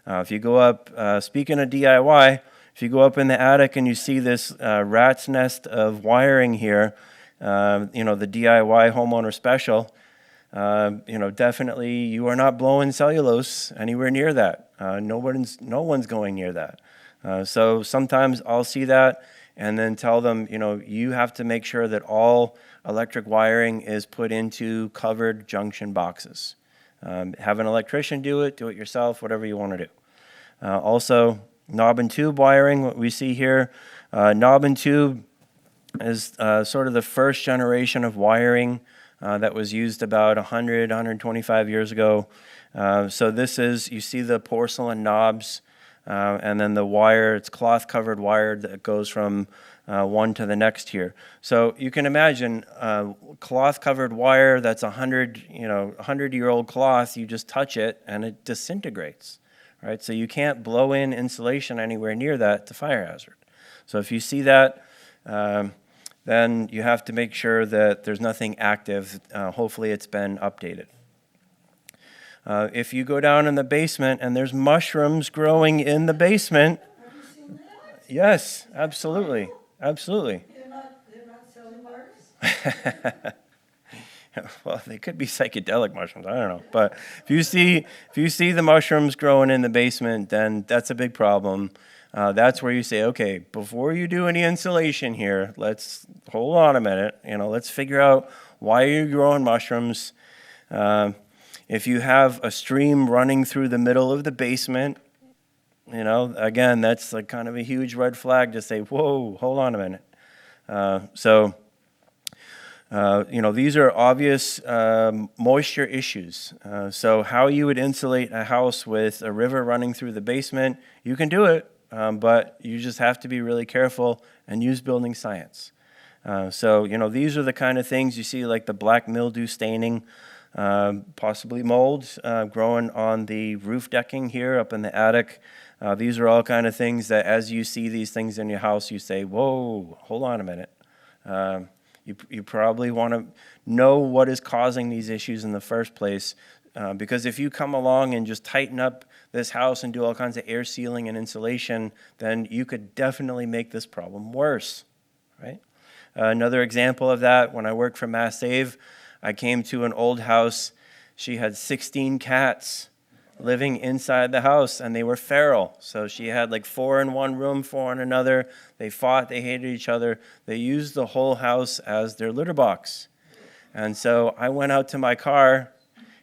If you go up, speaking of DIY, if you go up in the attic and you see this rat's nest of wiring here, the DIY homeowner special, definitely you are not blowing cellulose anywhere near that. No one's going near that. So sometimes I'll see that and then tell them, you have to make sure that all electric wiring is put into covered junction boxes. Have an electrician do it yourself, whatever you want to do. Also, knob and tube wiring, what we see here, knob and tube is sort of the first generation of wiring that was used about 125 years ago. So you see the porcelain knobs, and then the wire, it's cloth-covered wire that goes from one to the next here. So you can imagine cloth-covered wire that's 100-year-old cloth. You just touch it and it disintegrates, right? So you can't blow in insulation anywhere near that. It's a fire hazard. So if you see that, then you have to make sure that there's nothing active. Hopefully it's been updated. If you go down in the basement and there's mushrooms growing in the basement, yes, absolutely. Absolutely. They're not selling virus? Well, they could be psychedelic mushrooms. I don't know. But if you see the mushrooms growing in the basement, then that's a big problem. That's where you say, okay, before you do any insulation here, let's hold on a minute. Let's figure out why you're growing mushrooms. If you have a stream running through the middle of the basement, again, that's like kind of a huge red flag to say, whoa, hold on a minute. These are obvious moisture issues. So how you would insulate a house with a river running through the basement, you can do it, but you just have to be really careful and use building science. These are the kind of things you see, like the black mildew staining, possibly mold growing on the roof decking here up in the attic. These are all kind of things that as you see these things in your house, you say, whoa, hold on a minute. You probably want to know what is causing these issues in the first place, because if you come along and just tighten up this house and do all kinds of air sealing and insulation, then you could definitely make this problem worse, right? Another example of that, when I worked for Mass Save, I came to an old house. She had 16 cats living inside the house, and they were feral. So she had like 4 in one room, 4 in another. They fought, they hated each other. They used the whole house as their litter box. And so I went out to my car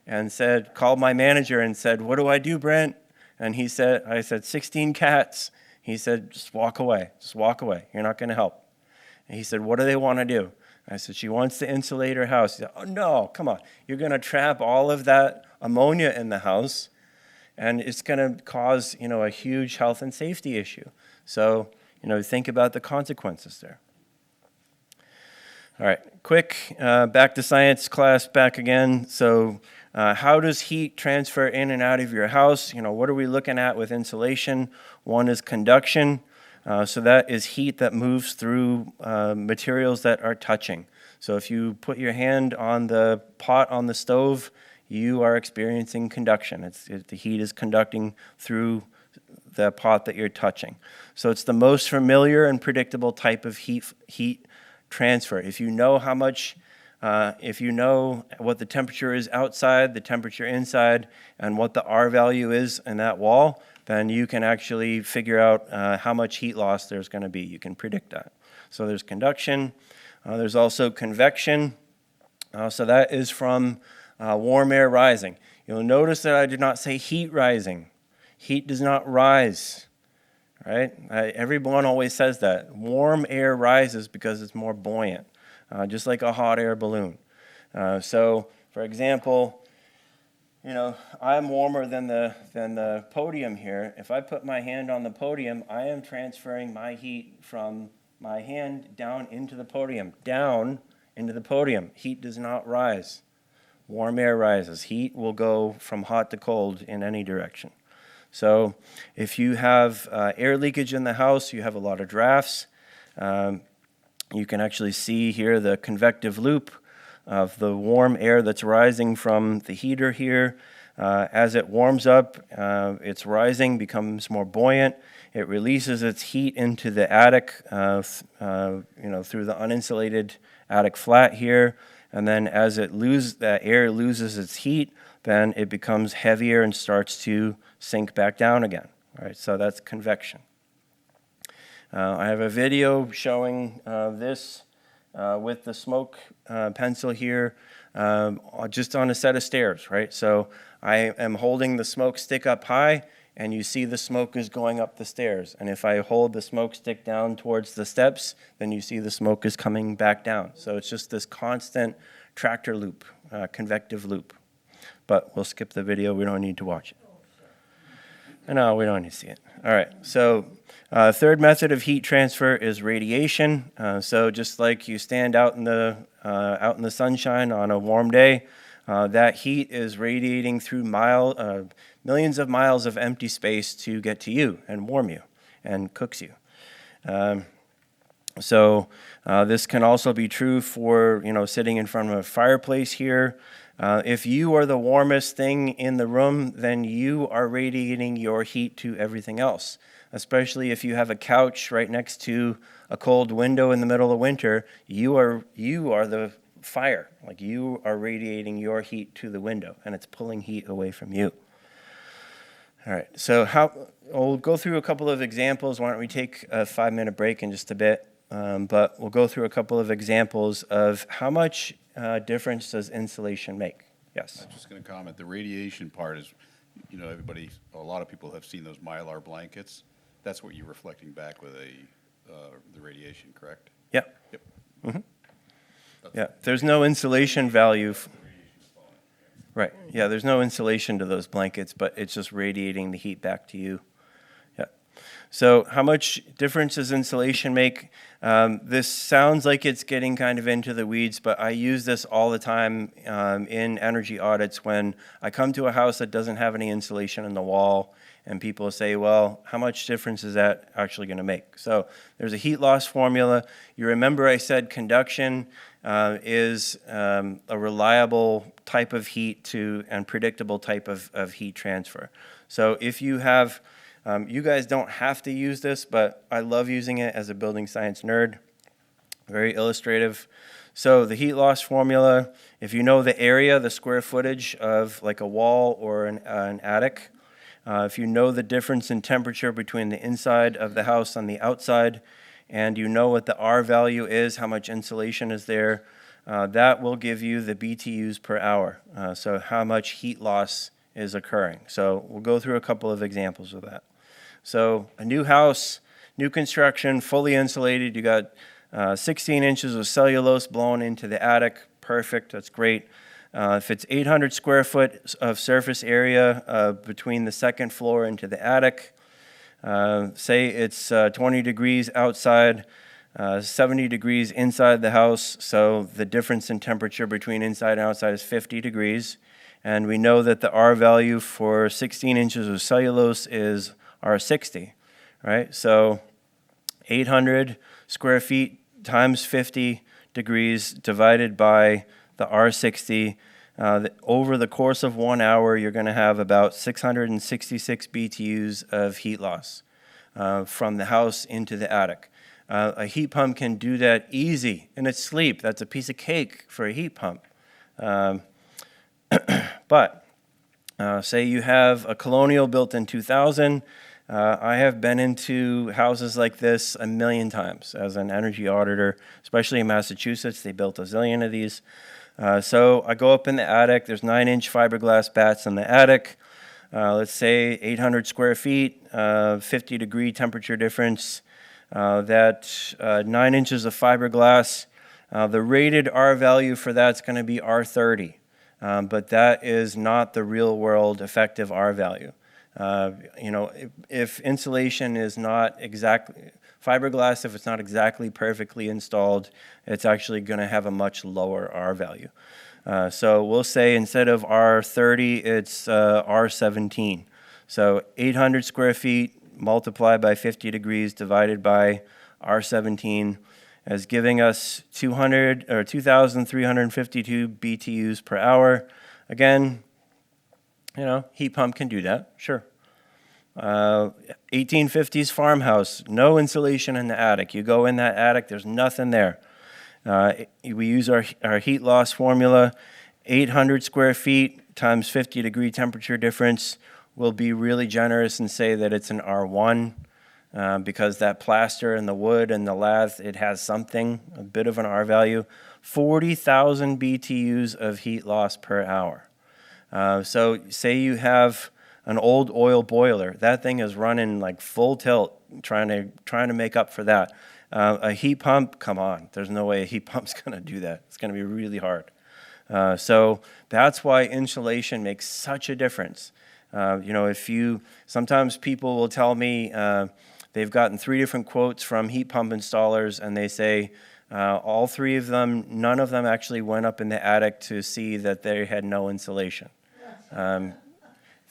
and called my manager and said, what do I do, Brent? And I said, 16 cats. He said, just walk away. You're not going to help. And he said, what do they want to do? I said, she wants to insulate her house. He said, oh, no, come on. You're going to trap all of that ammonia in the house, and it's going to cause, a huge health and safety issue. So, think about the consequences there. All right, quick, back to science class, back again. So How does heat transfer in and out of your house? What are we looking at with insulation? One is conduction. So that is heat that moves through materials that are touching. So if you put your hand on the pot on the stove, you are experiencing conduction. The heat is conducting through the pot that you're touching. So it's the most familiar and predictable type of heat transfer. If you know what the temperature is outside, the temperature inside, and what the R value is in that wall, then you can actually figure out how much heat loss there's going to be. You can predict that. So there's conduction. There's also convection. So that is from warm air rising. You'll notice that I did not say heat rising. Heat does not rise, right? Everyone always says that. Warm air rises because it's more buoyant, just like a hot air balloon. So, for example, I'm warmer than the podium here. If I put my hand on the podium, I am transferring my heat from my hand down into the podium. Heat does not rise. Warm air rises. Heat will go from hot to cold in any direction. So if you have air leakage in the house, you have a lot of drafts. You can actually see here the convective loop of the warm air that's rising from the heater here. As it warms up, it's rising, becomes more buoyant. It releases its heat into the attic, through the uninsulated attic flat here. And then as that air loses its heat, then it becomes heavier and starts to sink back down again. All right, so that's convection. I have a video showing this with the smoke pencil here, just on a set of stairs, right? So I am holding the smoke stick up high, and you see the smoke is going up the stairs. And if I hold the smoke stick down towards the steps, then you see the smoke is coming back down. So it's just this constant tractor loop, convective loop. But we'll skip the video. We don't need to watch it. No, we don't need to see it. All right. So third method of heat transfer is radiation. So just like you stand out in the sunshine on a warm day, that heat is radiating through millions of miles of empty space to get to you and warm you and cooks you. So this can also be true for sitting in front of a fireplace here. If you are the warmest thing in the room, then you are radiating your heat to everything else. Especially if you have a couch right next to a cold window in the middle of winter, you are the fire. Like you are radiating your heat to the window, and it's pulling heat away from you. All right, so we'll go through a couple of examples. Why don't we take a 5-minute break in just a bit? But we'll go through a couple of examples of how much difference does insulation make. Yes? I'm just going to comment. The radiation part is, a lot of people have seen those Mylar blankets. That's what you're reflecting back with the radiation, correct? Yeah. Yep. Mm-hmm. Yeah, there's no insulation value. Right, yeah, there's no insulation to those blankets, but it's just radiating the heat back to you. Yeah. So how much difference does insulation make? This sounds like it's getting kind of into the weeds, but I use this all the time in energy audits when I come to a house that doesn't have any insulation in the wall, and people say, well, how much difference is that actually going to make? So there's a heat loss formula. You remember I said conduction is a reliable type of heat and predictable type of heat transfer. So if you have, you guys don't have to use this, but I love using it as a building science nerd. Very illustrative. So the heat loss formula, if you know the area, the square footage of like a wall or an attic, if you know the difference in temperature between the inside of the house and the outside, and you know what the R value is, how much insulation is there, that will give you the BTUs per hour, so how much heat loss is occurring. So we'll go through a couple of examples of that. So a new house, new construction, fully insulated, you got 16 inches of cellulose blown into the attic, perfect, that's great. If it's 800 square foot of surface area between the second floor into the attic, say it's 20 degrees outside, 70 degrees inside the house, so the difference in temperature between inside and outside is 50 degrees. And we know that the R value for 16 inches of cellulose is R60, right? So 800 square feet times 50 degrees divided by the R60. Over the course of 1 hour, you're going to have about 666 BTUs of heat loss from the house into the attic. A heat pump can do that easy in its sleep. That's a piece of cake for a heat pump. But say you have a Colonial built in 2000. I have been into houses like this a million times as an energy auditor, especially in Massachusetts. They built a zillion of these. So I go up in the attic. There's 9-inch fiberglass bats in the attic. Let's say 800 square feet, 50-degree temperature difference. That 9 inches of fiberglass, the rated R value for that's going to be R30. But that is not the real-world effective R value. If insulation is not exactly, fiberglass, if it's not exactly perfectly installed, it's actually going to have a much lower R value. So we'll say instead of R30, it's R17. So 800 square feet multiplied by 50 degrees divided by R17 is giving us 2,352 BTUs per hour. Again, heat pump can do that, sure. 1850s farmhouse, no insulation in the attic. You go in that attic, there's nothing there. We use our heat loss formula. 800 square feet times 50-degree temperature difference. We'll be really generous and say that it's an R1 because that plaster and the wood and the lath, it has something, a bit of an R value. 40,000 BTUs of heat loss per hour. So say you have an old oil boiler. That thing is running like full tilt, trying to make up for that. A heat pump, come on. There's no way a heat pump's going to do that. It's going to be really hard. So that's why insulation makes such a difference. Sometimes people will tell me they've gotten 3 different quotes from heat pump installers, and they say all 3 of them, none of them actually went up in the attic to see that they had no insulation.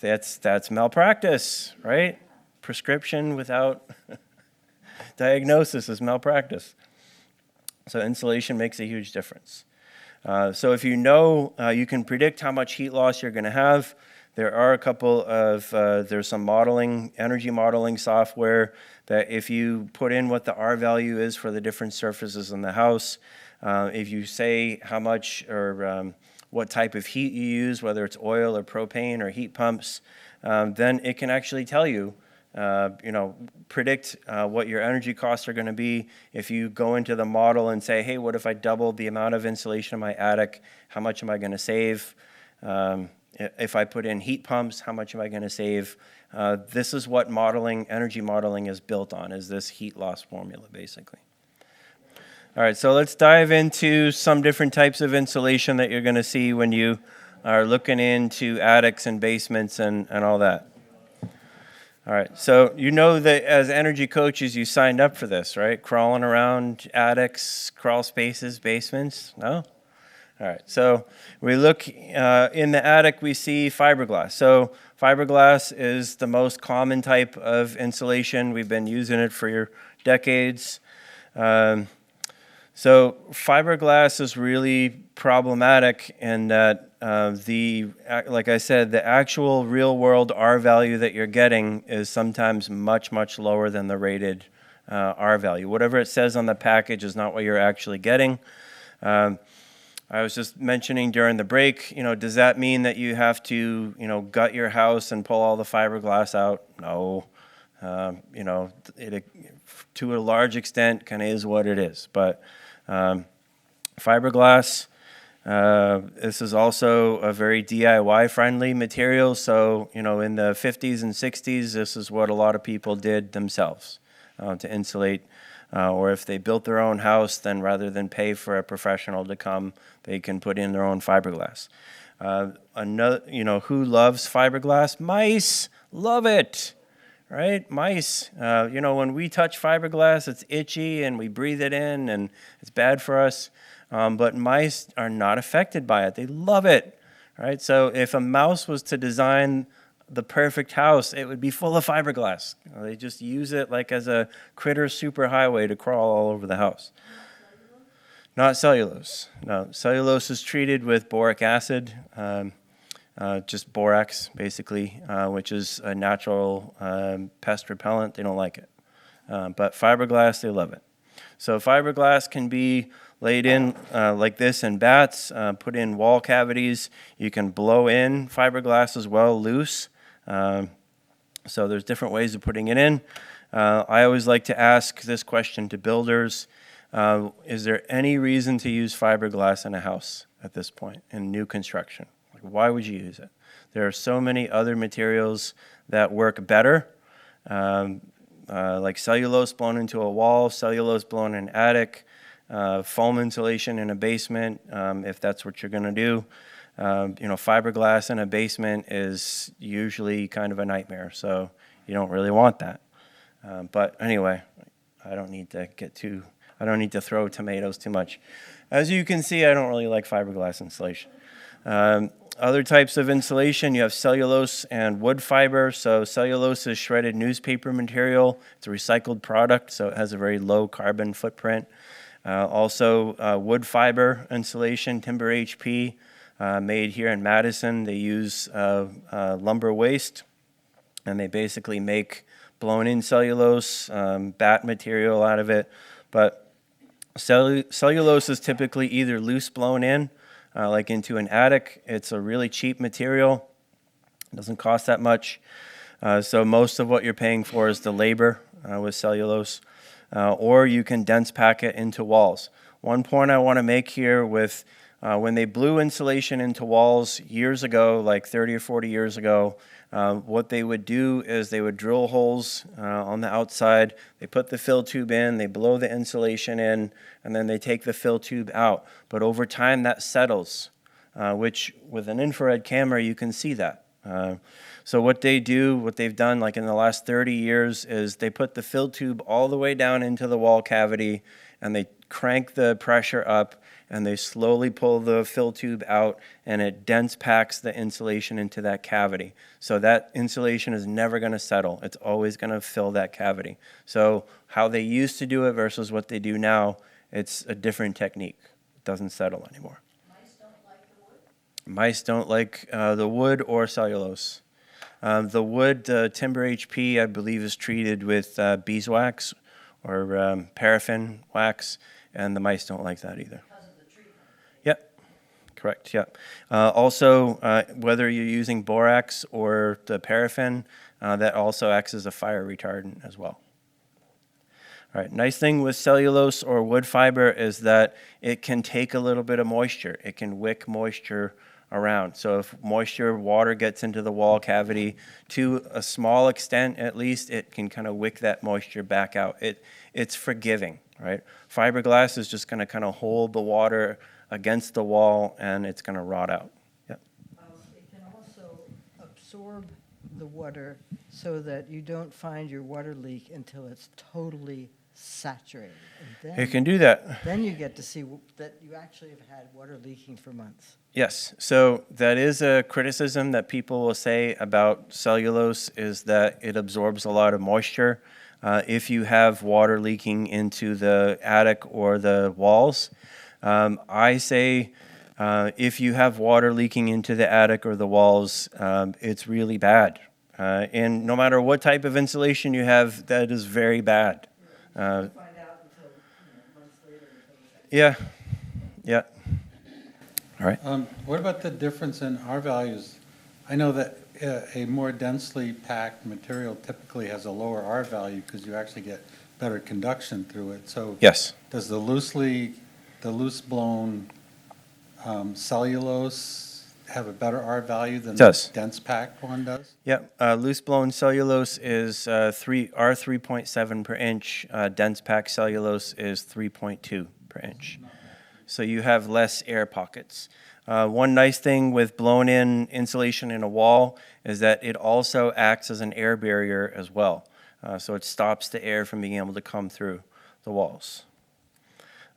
That's malpractice, right? Prescription without diagnosis is malpractice. So insulation makes a huge difference. So if you can predict how much heat loss you're going to have. There are a couple of, there's some energy modeling software that if you put in what the R value is for the different surfaces in the house, if you say how much or what type of heat you use, whether it's oil or propane or heat pumps, then it can actually tell you, predict what your energy costs are going to be. If you go into the model and say, hey, what if I doubled the amount of insulation in my attic? How much am I going to save? If I put in heat pumps, how much am I going to save? This is what energy modeling is built on, is this heat loss formula, basically. All right, so let's dive into some different types of insulation that you're going to see when you are looking into attics and basements and all that. All right, so you know that as energy coaches, you signed up for this, right? Crawling around attics, crawl spaces, basements, no? All right, so we look in the attic, we see fiberglass. So fiberglass is the most common type of insulation. We've been using it for decades. So fiberglass is really problematic in that like I said, the actual real-world R value that you're getting is sometimes much, much lower than the rated R value. Whatever it says on the package is not what you're actually getting. I was just mentioning during the break, does that mean that you have to, gut your house and pull all the fiberglass out? No. It to a large extent kind of is what it is. But fiberglass, this is also a very DIY-friendly material. So, in the 50s and 60s, this is what a lot of people did themselves to insulate. Or if they built their own house, then rather than pay for a professional to come, they can put in their own fiberglass. Who loves fiberglass? Mice love it, right? Mice. When we touch fiberglass, it's itchy and we breathe it in and it's bad for us. But mice are not affected by it. They love it, right? So if a mouse was to design the perfect house, it would be full of fiberglass. They just use it like as a critter superhighway to crawl all over the house. Not cellulose. No, cellulose is treated with boric acid, just borax, basically, which is a natural pest repellent. They don't like it. But fiberglass, they love it. So fiberglass can be laid in like this in bats, put in wall cavities. You can blow in fiberglass as well, loose. So there's different ways of putting it in. I always like to ask this question to builders. Is there any reason to use fiberglass in a house at this point in new construction? Like, why would you use it? There are so many other materials that work better, like cellulose blown into a wall, cellulose blown in an attic, foam insulation in a basement, if that's what you're going to do. Fiberglass in a basement is usually kind of a nightmare, so you don't really want that. But anyway, I don't need to throw tomatoes too much. As you can see, I don't really like fiberglass insulation. Other types of insulation, you have cellulose and wood fiber. So cellulose is shredded newspaper material. It's a recycled product, so it has a very low carbon footprint. Also, wood fiber insulation, Timber HP, made here in Madison. They use lumber waste, and they basically make blown-in cellulose, bat material out of it. But cellulose is typically either loose blown in, like into an attic. It's a really cheap material. It doesn't cost that much. So most of what you're paying for is the labor with cellulose. Or you can dense pack it into walls. One point I want to make here with when they blew insulation into walls years ago, like 30 or 40 years ago, what they would do is they would drill holes on the outside. They put the fill tube in, they blow the insulation in, and then they take the fill tube out. But over time, that settles, which with an infrared camera, you can see that. So what they've done like in the last 30 years is they put the fill tube all the way down into the wall cavity, and they crank the pressure up, and they slowly pull the fill tube out, and it dense packs the insulation into that cavity. So that insulation is never going to settle. It's always going to fill that cavity. So how they used to do it versus what they do now, it's a different technique. It doesn't settle anymore. Mice don't like the wood? Mice don't like the wood or cellulose. The wood, Timber HP, I believe, is treated with beeswax or paraffin wax, and the mice don't like that either. Yep, correct, yep. Also, whether you're using borax or the paraffin, that also acts as a fire retardant as well. All right, nice thing with cellulose or wood fiber is that it can take a little bit of moisture. It can wick moisture around. So if water gets into the wall cavity, to a small extent at least, it can kind of wick that moisture back out. It's forgiving, right? Fiberglass is just going to kind of hold the water against the wall, and it's going to rot out. Yep. It can also absorb the water so that you don't find your water leak until it's totally saturated. And then, It can do that. then you get to see that you actually have had water leaking for months. Yes, so that is a criticism that people will say about cellulose is that it absorbs a lot of moisture. If you have water leaking into the attic or the walls, I say if you have water leaking into the attic or the walls, it's really bad. And no matter what type of insulation you have, that is very bad. Find out until months later. Yeah, yeah. All right. What about the difference in R values? I know that a more densely packed material typically has a lower R value because you actually get better conduction through it. So Yes. does the loose blown cellulose have a better R value than It does. the dense packed one does? Yep. Loose blown cellulose is R3.7 per inch. Dense packed cellulose is 3.2 per inch. So you have less air pockets. One nice thing with blown in insulation in a wall is that it also acts as an air barrier as well. So it stops the air from being able to come through the walls.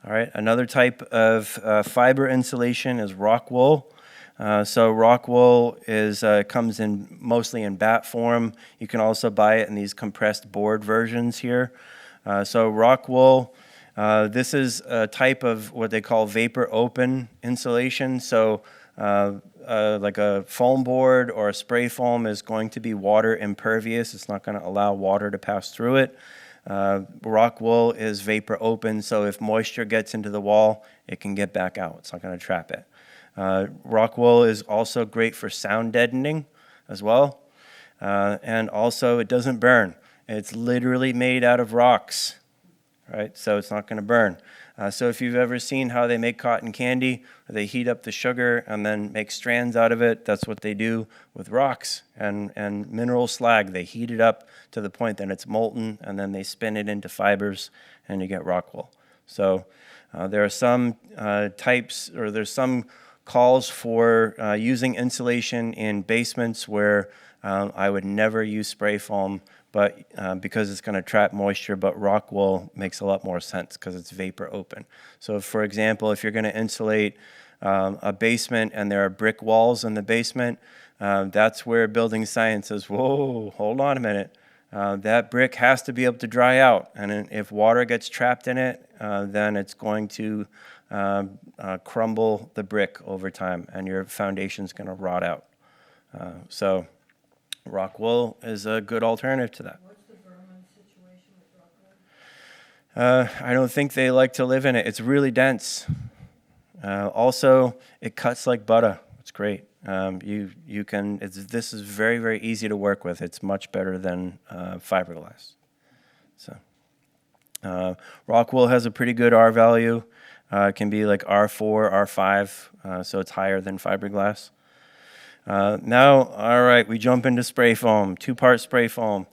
All right, another type of fiber insulation is rock wool. So rock wool comes in mostly in bat form. You can also buy it in these compressed board versions here. So rock wool, this is a type of what they call vapor open insulation. So like a foam board or a spray foam is going to be water impervious. It's not going to allow water to pass through it. Rock wool is vapor open, so if moisture gets into the wall, it can get back out. It's not going to trap it. Rock wool is also great for sound deadening as well. And also it doesn't burn. It's literally made out of rocks, right? So it's not going to burn. So if you've ever seen how they make cotton candy, they heat up the sugar and then make strands out of it, that's what they do with rocks and mineral slag. They heat it up to the point that it's molten, and then they spin it into fibers, and you get rock wool. So there are some there's some calls for using insulation in basements where I would never use spray foam, but because it's going to trap moisture, but rock wool makes a lot more sense because it's vapor open. So for example, if you're going to insulate a basement and there are brick walls in the basement, that's where building science says, whoa, hold on a minute. That brick has to be able to dry out, and if water gets trapped in it, then it's going to crumble the brick over time, and your foundation's going to rot out. So rock wool is a good alternative to that. What's the vermin situation with rock wool? I don't think they like to live in it. It's really dense. Also, it cuts like butter. It's great. This is very, very easy to work with. It's much better than fiberglass. So rock wool has a pretty good R value. It can be like R4, R5, so it's higher than fiberglass. Now, all right, we jump into spray foam, two-part spray foam.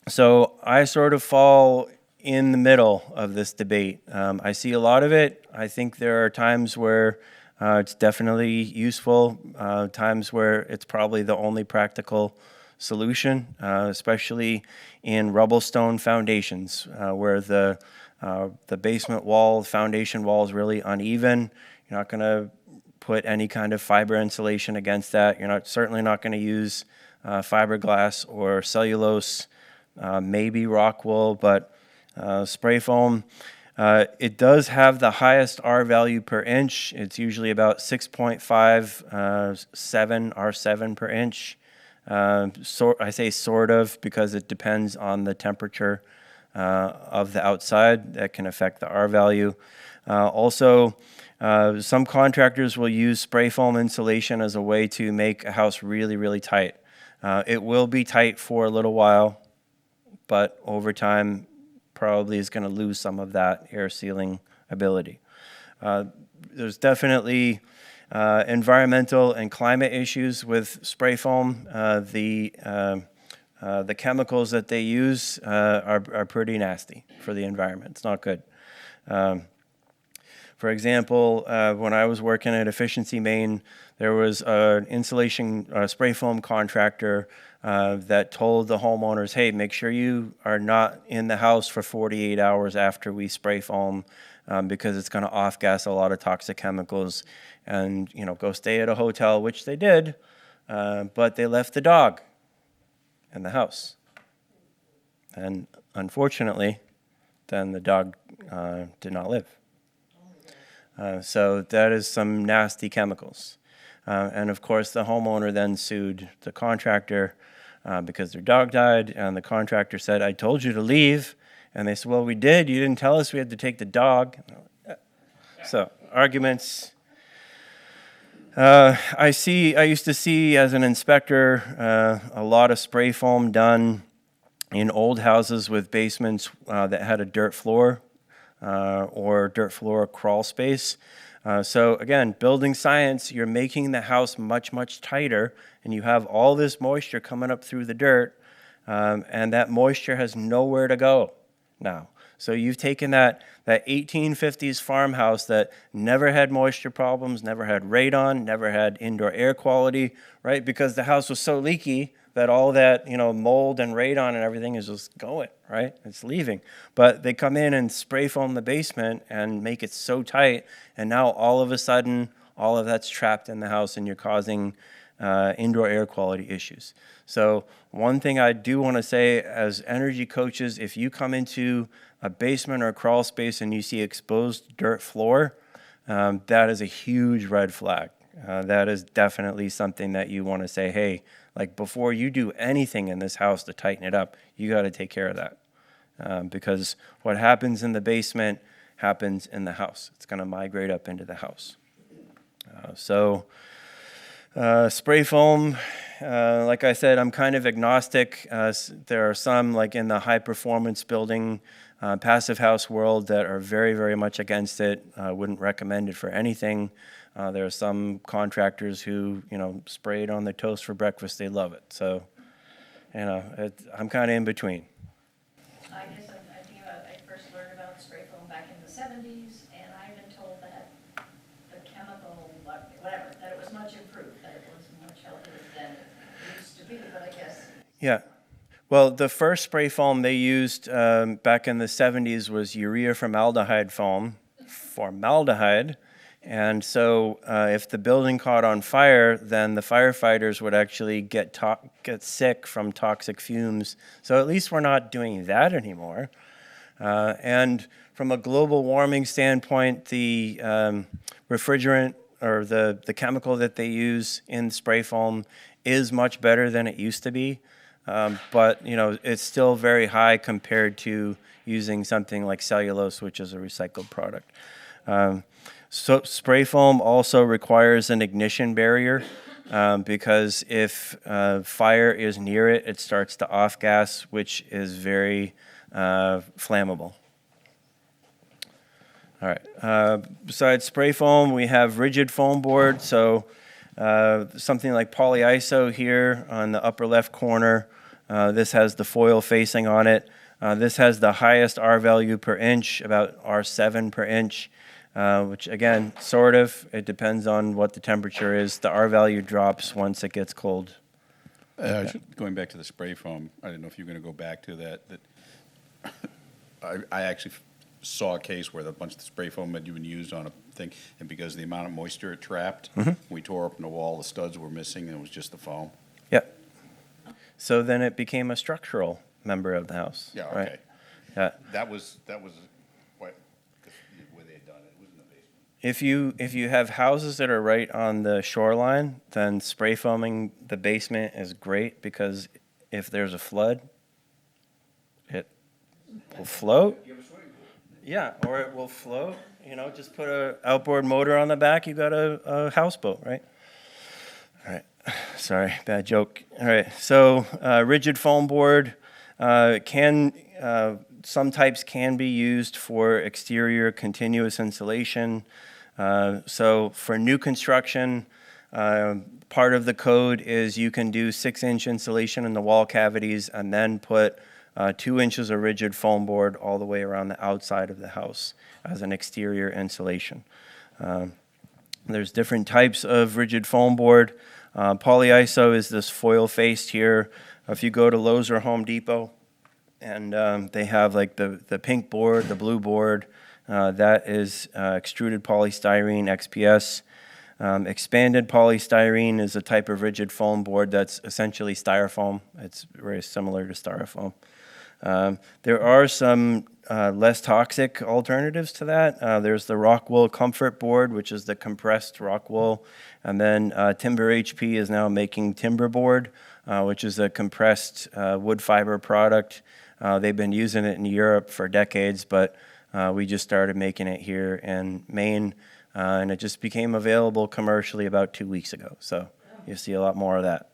So I sort of fall in the middle of this debate. I see a lot of it. I think there are times where it's definitely useful, times where it's probably the only practical solution, especially in rubble stone foundations, where the basement wall, foundation wall is really uneven. You're not going to put any kind of fiber insulation against that. You're certainly not going to use fiberglass or cellulose, maybe rock wool, but spray foam. It does have the highest R value per inch. It's usually about 6.57 R7 per inch. I say sort of because it depends on the temperature of the outside that can affect the R value. Also, some contractors will use spray foam insulation as a way to make a house really, really tight. It will be tight for a little while, but over time, probably is going to lose some of that air sealing ability. There's definitely environmental and climate issues with spray foam. The chemicals that they use are pretty nasty for the environment. It's not good. For example, when I was working at Efficiency Maine, there was an insulation spray foam contractor that told the homeowners, hey, make sure you are not in the house for 48 hours after we spray foam because it's going to off-gas a lot of toxic chemicals, and go stay at a hotel, which they did, but they left the dog in the house. And unfortunately, then the dog did not live. So that is some nasty chemicals. And of course, the homeowner then sued the contractor because their dog died, and the contractor said, I told you to leave. And they said, well, we did. You didn't tell us we had to take the dog. So arguments. I used to see as an inspector a lot of spray foam done in old houses with basements that had a dirt floor or dirt floor crawl space. So again, building science, you're making the house much, much tighter, and you have all this moisture coming up through the dirt, and that moisture has nowhere to go now. So you've taken that 1850s farmhouse that never had moisture problems, never had radon, never had indoor air quality, right? Because the house was so leaky that all that, mold and radon and everything is just going, right? It's leaving. But they come in and spray foam the basement and make it so tight, and now all of a sudden, all of that's trapped in the house and you're causing indoor air quality issues. So one thing I do want to say as energy coaches, if you come into a basement or a crawl space and you see exposed dirt floor, that is a huge red flag. That is definitely something that you want to say, hey, like before you do anything in this house to tighten it up, you got to take care of that. Because what happens in the basement happens in the house. It's going to migrate up into the house. Spray foam, like I said, I'm kind of agnostic. There are some, like in the high performance building, passive house world, that are very, very much against it. Wouldn't recommend it for anything. There are some contractors who, spray it on their toast for breakfast. They love it. So, I'm kind of in between. I guess I think I first learned about spray foam back in the 70s, and I've been told that the chemical, whatever, that it was much improved, that it was much healthier than it used to be, but I guess. Yeah. Well, the first spray foam they used back in the 70s was urea formaldehyde foam, formaldehyde. And so if the building caught on fire, then the firefighters would actually get sick from toxic fumes. So at least we're not doing that anymore. And from a global warming standpoint, the refrigerant or the chemical that they use in spray foam is much better than it used to be. But, it's still very high compared to using something like cellulose, which is a recycled product. So spray foam also requires an ignition barrier because if fire is near it, it starts to off gas, which is very flammable. All right. Besides spray foam, we have rigid foam board. So something like polyiso here on the upper left corner. This has the foil facing on it. This has the highest R value per inch, about R7 per inch. Which again, sort of, it depends on what the temperature is. The R value drops once it gets cold. Going back to the spray foam, I didn't know if you were going to go back to that. I actually saw a case where a bunch of the spray foam had been used on a thing, and because of the amount of moisture it trapped, we tore open the wall, the studs were missing, and it was just the foam. Yep. So then it became a structural member of the house. Yeah, okay. Right? Yeah. That was quite where they had done it. It was in the basement. If you have houses that are right on the shoreline, then spray foaming the basement is great because if there's a flood, it will float. Yeah, or it will float. Just put a outboard motor on the back. You got a houseboat, right? All right. Sorry, bad joke. All right. So rigid foam board some types can be used for exterior continuous insulation. So for new construction, part of the code is you can do 6-inch insulation in the wall cavities and then put 2 inches of rigid foam board all the way around the outside of the house as an exterior insulation. There's different types of rigid foam board. Polyiso is this foil-faced here. If you go to Lowe's or Home Depot, and they have like the pink board, the blue board, that is extruded polystyrene, XPS. Expanded polystyrene is a type of rigid foam board that's essentially styrofoam. It's very similar to styrofoam. There are some less toxic alternatives to that. There's the rock wool comfort board, which is the compressed rock wool. And then Timber HP is now making timber board, which is a compressed wood fiber product. They've been using it in Europe for decades, but we just started making it here in Maine, and it just became available commercially about 2 weeks ago. So you'll see a lot more of that.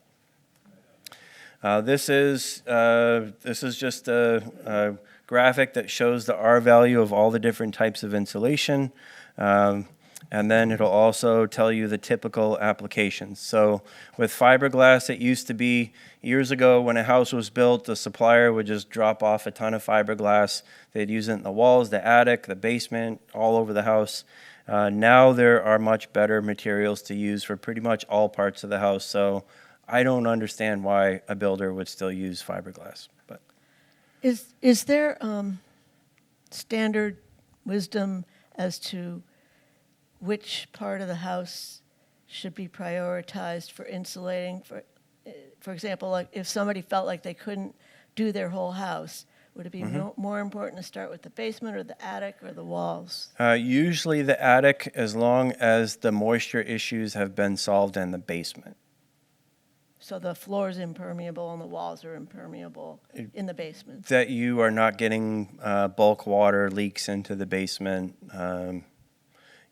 This is just a graphic that shows the R value of all the different types of insulation. And then it'll also tell you the typical applications. So with fiberglass, it used to be years ago when a house was built, the supplier would just drop off a ton of fiberglass. They'd use it in the walls, the attic, the basement, all over the house. Now there are much better materials to use for pretty much all parts of the house. So I don't understand why a builder would still use fiberglass. But Is there standard wisdom as to which part of the house should be prioritized for insulating? For example, like if somebody felt like they couldn't do their whole house, would it be more important to start with the basement or the attic or the walls? Usually the attic, as long as the moisture issues have been solved in the basement. So the floor is impermeable and the walls are impermeable in the basement? That you are not getting bulk water leaks into the basement,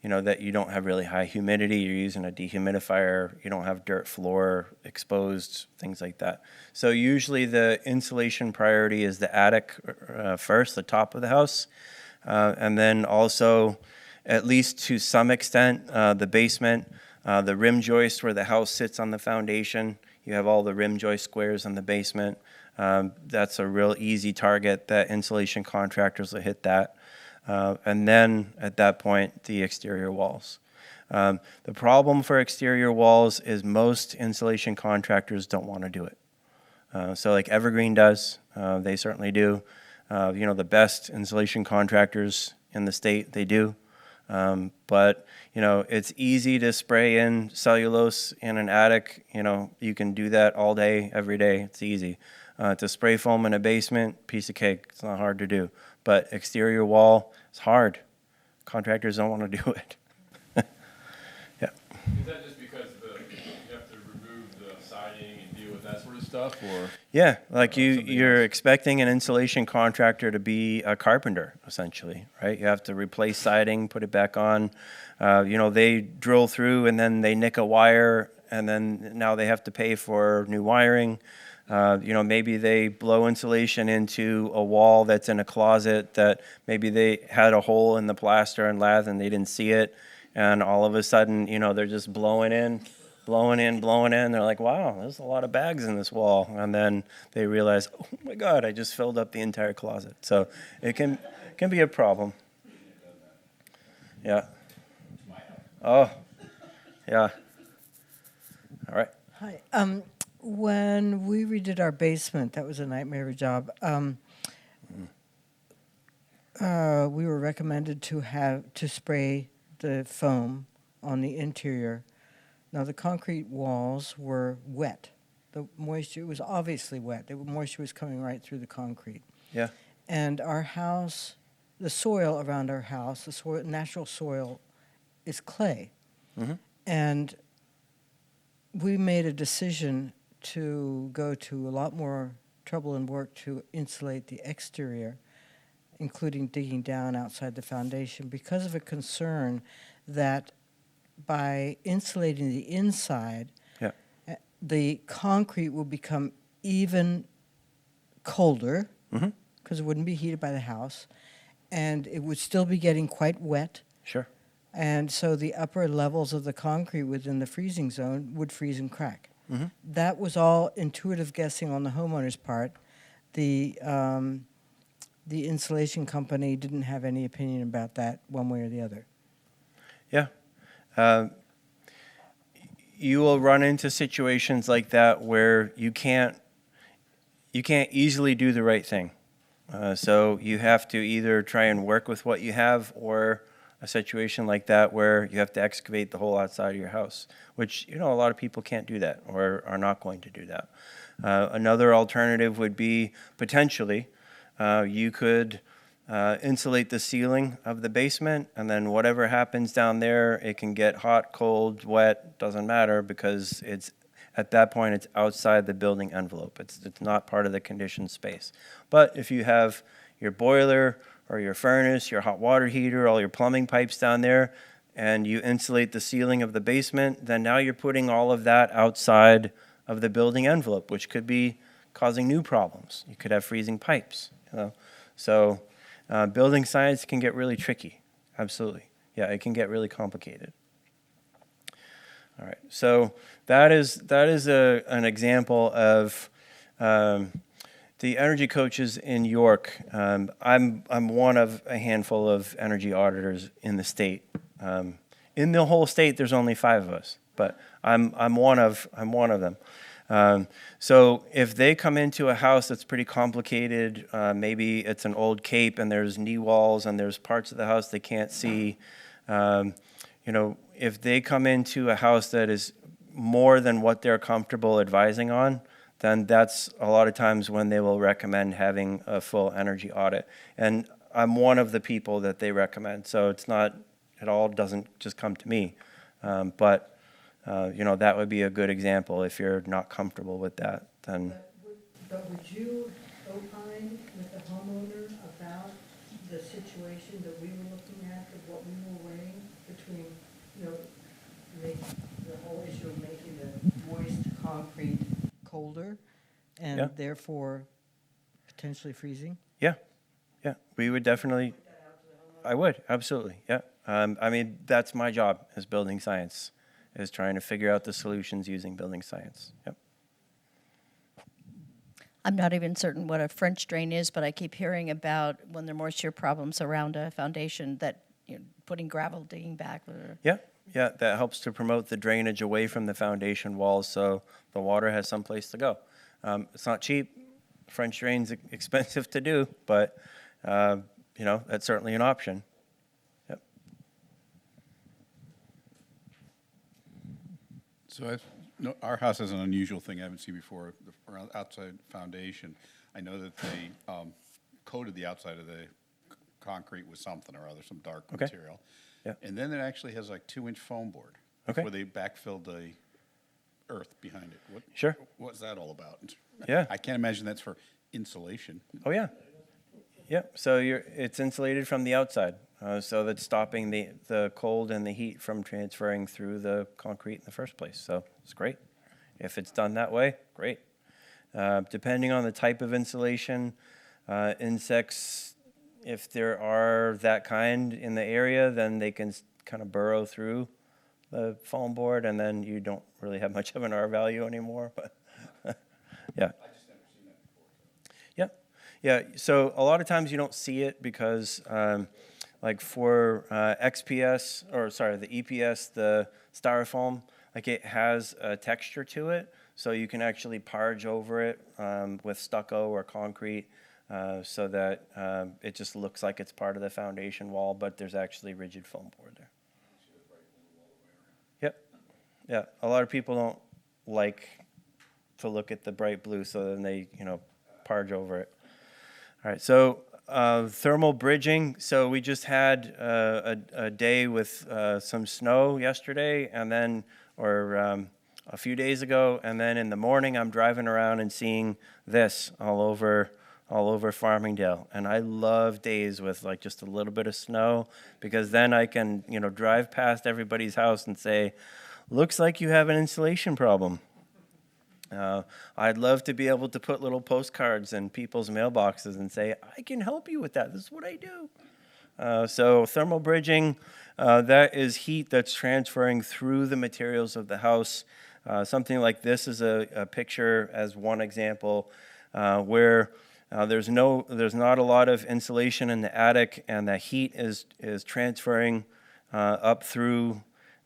that you don't have really high humidity, you're using a dehumidifier, you don't have dirt floor exposed, things like that. So usually the insulation priority is the attic first, the top of the house, and then also, at least to some extent, the basement, the rim joist where the house sits on the foundation. You have all the rim joist squares in the basement. That's a real easy target that insulation contractors will hit that. And then at that point, the exterior walls. The problem for exterior walls is most insulation contractors don't want to do it. So like Evergreen does, they certainly do. The best insulation contractors in the state, they do. But it's easy to spray in cellulose in an attic. You can do that all day, every day. It's easy. To spray foam in a basement, piece of cake. It's not hard to do. But exterior wall, it's hard. Contractors don't want to do it. Yeah. Is that just because you have to remove the siding and deal with that sort of stuff, or? Yeah, like you're expecting an insulation contractor to be a carpenter, essentially, right? You have to replace siding, put it back on. They drill through and then they nick a wire, and then now they have to pay for new wiring. Maybe they blow insulation into a wall that's in a closet that maybe they had a hole in the plaster and lath and they didn't see it. And all of a sudden, they're just blowing in. They're like, wow, there's a lot of bags in this wall. And then they realize, oh my God, I just filled up the entire closet. So it can be a problem. Yeah. Oh, yeah. All right. Hi. When we redid our basement, that was a nightmare of a job. We were recommended to spray the foam on the interior. Now the concrete walls were wet. The moisture was obviously wet. The moisture was coming right through the concrete. Yeah. And our house, the soil around our house, natural soil, is clay. Mm-hmm. And we made a decision to go to a lot more trouble and work to insulate the exterior, including digging down outside the foundation, because of a concern that by insulating the inside, Yeah. The concrete will become even colder, because it wouldn't be heated by the house, and it would still be getting quite wet. Sure. And so the upper levels of the concrete within the freezing zone would freeze and crack. Mm-hmm. That was all intuitive guessing on the homeowner's part. The insulation company didn't have any opinion about that one way or the other. Yeah. You will run into situations like that where you can't easily do the right thing. So you have to either try and work with what you have, or a situation like that where you have to excavate the whole outside of your house, which, a lot of people can't do that or are not going to do that. Another alternative would be potentially you could insulate the ceiling of the basement, and then whatever happens down there, it can get hot, cold, wet, doesn't matter, because at that point it's outside the building envelope. It's not part of the conditioned space. But if you have your boiler or your furnace, your hot water heater, all your plumbing pipes down there, and you insulate the ceiling of the basement, then now you're putting all of that outside of the building envelope, which could be causing new problems. You could have freezing pipes. So building science can get really tricky. Absolutely. Yeah, it can get really complicated. All right. So that is an example of the energy coaches in York. I'm one of a handful of energy auditors in the state. In the whole state, there's only 5 of us, but I'm one of them. So if they come into a house that's pretty complicated, maybe it's an old cape and there's knee walls and there's parts of the house they can't see, if they come into a house that is more than what they're comfortable advising on, then that's a lot of times when they will recommend having a full energy audit. And I'm one of the people that they recommend. So it's not, it all doesn't just come to me. But that would be a good example. If you're not comfortable with that, then. But would you opine with the homeowner about the situation that we were looking at, of what we were weighing between, the whole issue of making the moist concrete colder and Yeah. therefore potentially freezing? Yeah, we would definitely, I would, absolutely, yeah. That's my job as building science, is trying to figure out the solutions using building science, yep. I'm not even certain what a French drain is, but I keep hearing about when there are moisture problems around a foundation that putting gravel, digging back. Yeah, that helps to promote the drainage away from the foundation walls so the water has someplace to go. It's not cheap. French drain's expensive to do, but that's certainly an option. Yep. So our house has an unusual thing I haven't seen before, around outside foundation. I know that they coated the outside of the concrete with something or other, some dark Okay. material. Yeah. And then it actually has like 2-inch foam board. Okay. Where they backfilled the earth behind it. Sure. What's that all about? Yeah. I can't imagine that's for insulation. Oh, yeah. Yeah, so it's insulated from the outside, so that's stopping the cold and the heat from transferring through the concrete in the first place. So it's great. If it's done that way, great. Depending on the type of insulation, insects, if there are that kind in the area, then they can kind of burrow through the foam board, and then you don't really have much of an R value anymore. But yeah. Yeah, so a lot of times you don't see it because, like for XPS, the EPS, the styrofoam, like it has a texture to it, so you can actually parge over it with stucco or concrete, so that it just looks like it's part of the foundation wall, but there's actually rigid foam board there. Yep, yeah, a lot of people don't like to look at the bright blue, so then they, parge over it. All right, so thermal bridging. So we just had a day with some snow yesterday, and then, a few days ago, and then in the morning I'm driving around and seeing this all over Farmingdale. And I love days with like just a little bit of snow, because then I can, drive past everybody's house and say, looks like you have an insulation problem. I'd love to be able to put little postcards in people's mailboxes and say, I can help you with that. This is what I do. So thermal bridging, that is heat that's transferring through the materials of the house. Something like this is a picture as one example where there's not a lot of insulation in the attic, and the heat is transferring up through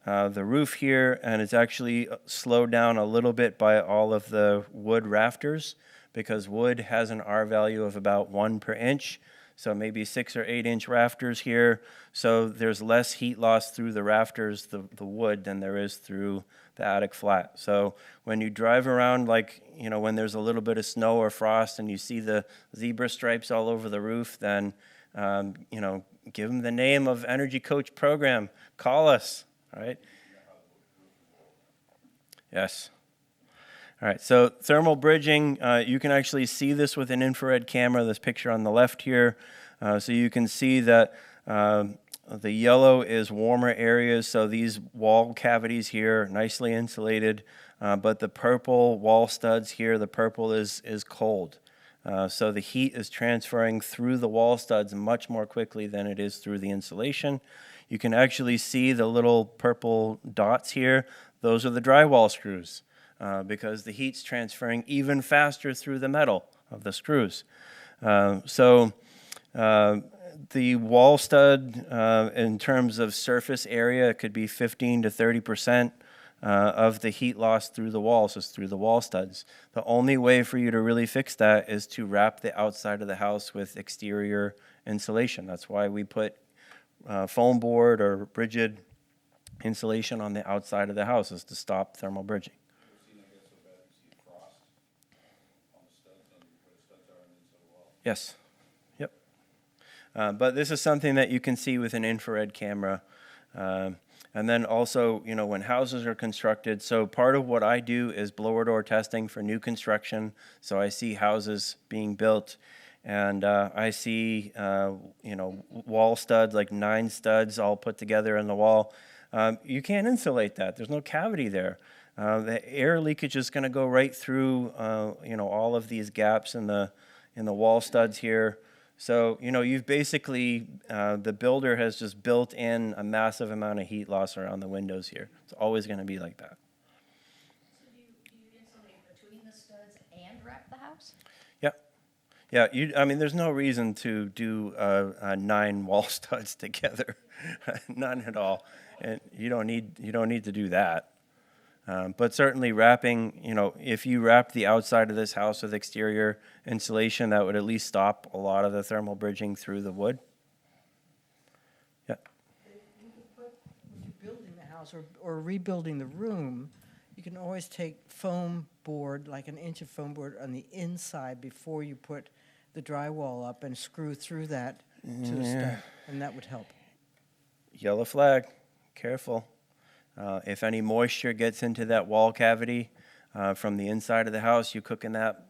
the roof here, and it's actually slowed down a little bit by all of the wood rafters, because wood has an R value of about 1 per inch, so maybe 6 or 8 inch rafters here. So there's less heat loss through the rafters, the wood, than there is through the attic flat. So when you drive around, like, when there's a little bit of snow or frost and you see the zebra stripes all over the roof, then, give them the name of Energy Coach program. Call us. All right. Yes. All right. So thermal bridging, you can actually see this with an infrared camera. This picture on the left here. So you can see that the yellow is warmer areas. So these wall cavities here, nicely insulated. But the purple wall studs here, the purple is cold. So the heat is transferring through the wall studs much more quickly than it is through the insulation. You can actually see the little purple dots here. Those are the drywall screws, because the heat's transferring even faster through the metal of the screws. So the wall stud, in terms of surface area, it could be 15 to 30% of the heat loss through the walls is through the wall studs. The only way for you to really fix that is to wrap the outside of the house with exterior insulation. That's why we put foam board or rigid insulation on the outside of the house is to stop thermal bridging. Yes. Yep. But this is something that you can see with an infrared camera. And then also, when houses are constructed, so part of what I do is blower door testing for new construction. So I see houses being built, and I see, wall studs, like 9 studs all put together in the wall. You can't insulate that. There's no cavity there. The air leakage is going to go right through, all of these gaps in the wall studs here. So, you've basically, the builder has just built in a massive amount of heat loss around the windows here. It's always going to be like that. So do you insulate between the studs and wrap the house? Yeah. Yeah, there's no reason to do 9 wall studs together. None at all. And you don't need to do that. But certainly wrapping, if you wrap the outside of this house with exterior insulation, that would at least stop a lot of the thermal bridging through the wood. Yeah. When you're building the house or rebuilding the room, you can always take foam board, like an inch of foam board on the inside before you put the drywall up and screw through that to a stud, and that would help. Yellow flag, careful. If any moisture gets into that wall cavity from the inside of the house, you cook in that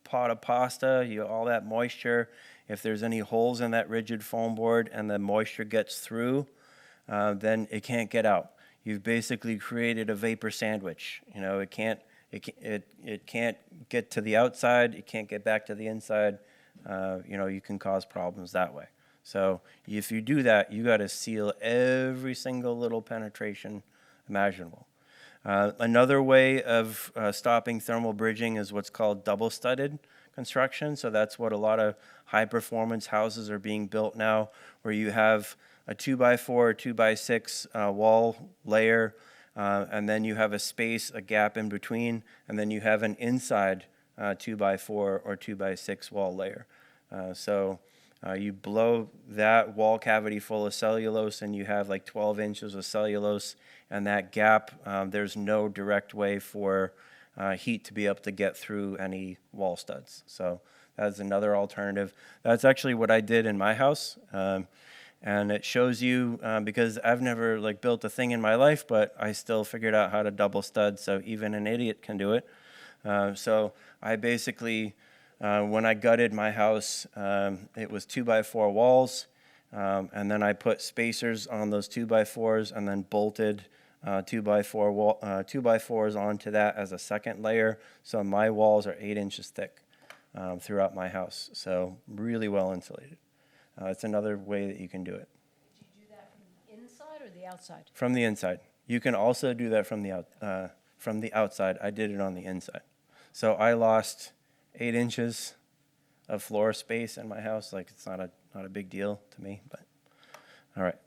pot of pasta, all that moisture. If there's any holes in that rigid foam board and the moisture gets through, then it can't get out. You've basically created a vapor sandwich. It can't get to the outside. It can't get back to the inside. You can cause problems that way. So if you do that, you got to seal every single little penetration imaginable. Another way of stopping thermal bridging is what's called double studded construction. So that's what a lot of high performance houses are being built now, where you have a 2x4 or 2x6 wall layer, and then you have a space, a gap in between, and then you have an inside 2x4 or 2x6 wall layer. You blow that wall cavity full of cellulose, and you have like 12 inches of cellulose, and that gap, there's no direct way for heat to be able to get through any wall studs. So that's another alternative. That's actually what I did in my house, and it shows you, because I've never built a thing in my life, but I still figured out how to double stud, so even an idiot can do it. So I basically... when I gutted my house, it was 2x4 walls, and then I put spacers on those 2x4s and then bolted 2x4s onto that as a second layer. So my walls are 8 inches thick throughout my house. So really well insulated. It's another way that you can do it. Did you do that from the inside or the outside? From the inside. You can also do that from the outside. I did it on the inside. So I lost 8 inches of floor space in my house. It's not a big deal to me, but all right.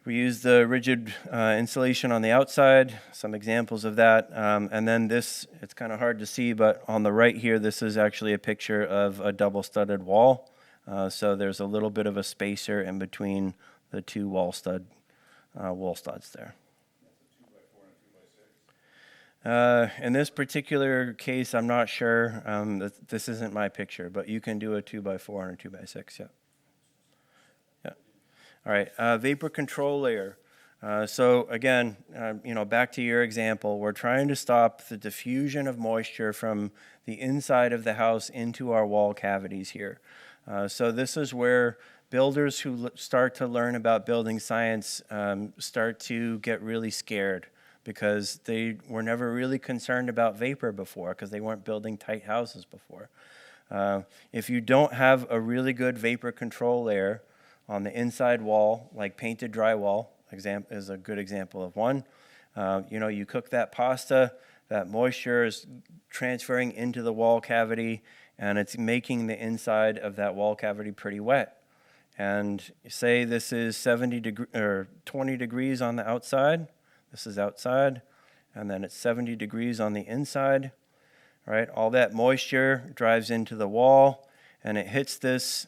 We use the rigid insulation on the outside, some examples of that. And then this, it's kind of hard to see, but on the right here, this is actually a picture of a double studded wall. So there's a little bit of a spacer in between the two wall studs there. In this particular case, I'm not sure. This isn't my picture, but you can do a 2x4 and a 2x6. Yeah. All right. Vapor control layer. So again, back to your example, we're trying to stop the diffusion of moisture from the inside of the house into our wall cavities here. So this is where builders who start to learn about building science start to get really scared, because they were never really concerned about vapor before, because they weren't building tight houses before. If you don't have a really good vapor control layer on the inside wall, like painted drywall is a good example of one, you cook that pasta, that moisture is transferring into the wall cavity, and it's making the inside of that wall cavity pretty wet. And say this is 20 degrees on the outside. This is outside, and then it's 70 degrees on the inside, right? All that moisture drives into the wall, and it hits this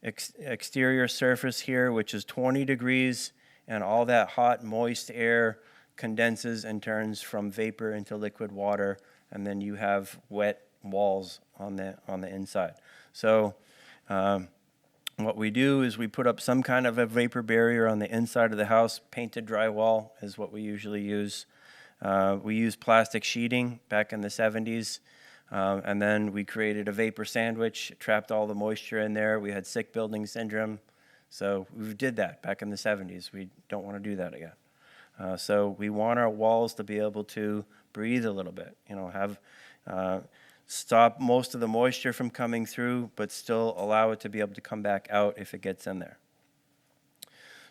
exterior surface here, which is 20 degrees, and all that hot, moist air condenses and turns from vapor into liquid water, and then you have wet walls on the inside. So what we do is we put up some kind of a vapor barrier on the inside of the house. Painted drywall is what we usually use. We used plastic sheeting back in the 70s, and then we created a vapor sandwich, trapped all the moisture in there. We had sick building syndrome, so we did that back in the 70s. We don't want to do that again. So we want our walls to be able to breathe a little bit, have stop most of the moisture from coming through, but still allow it to be able to come back out if it gets in there.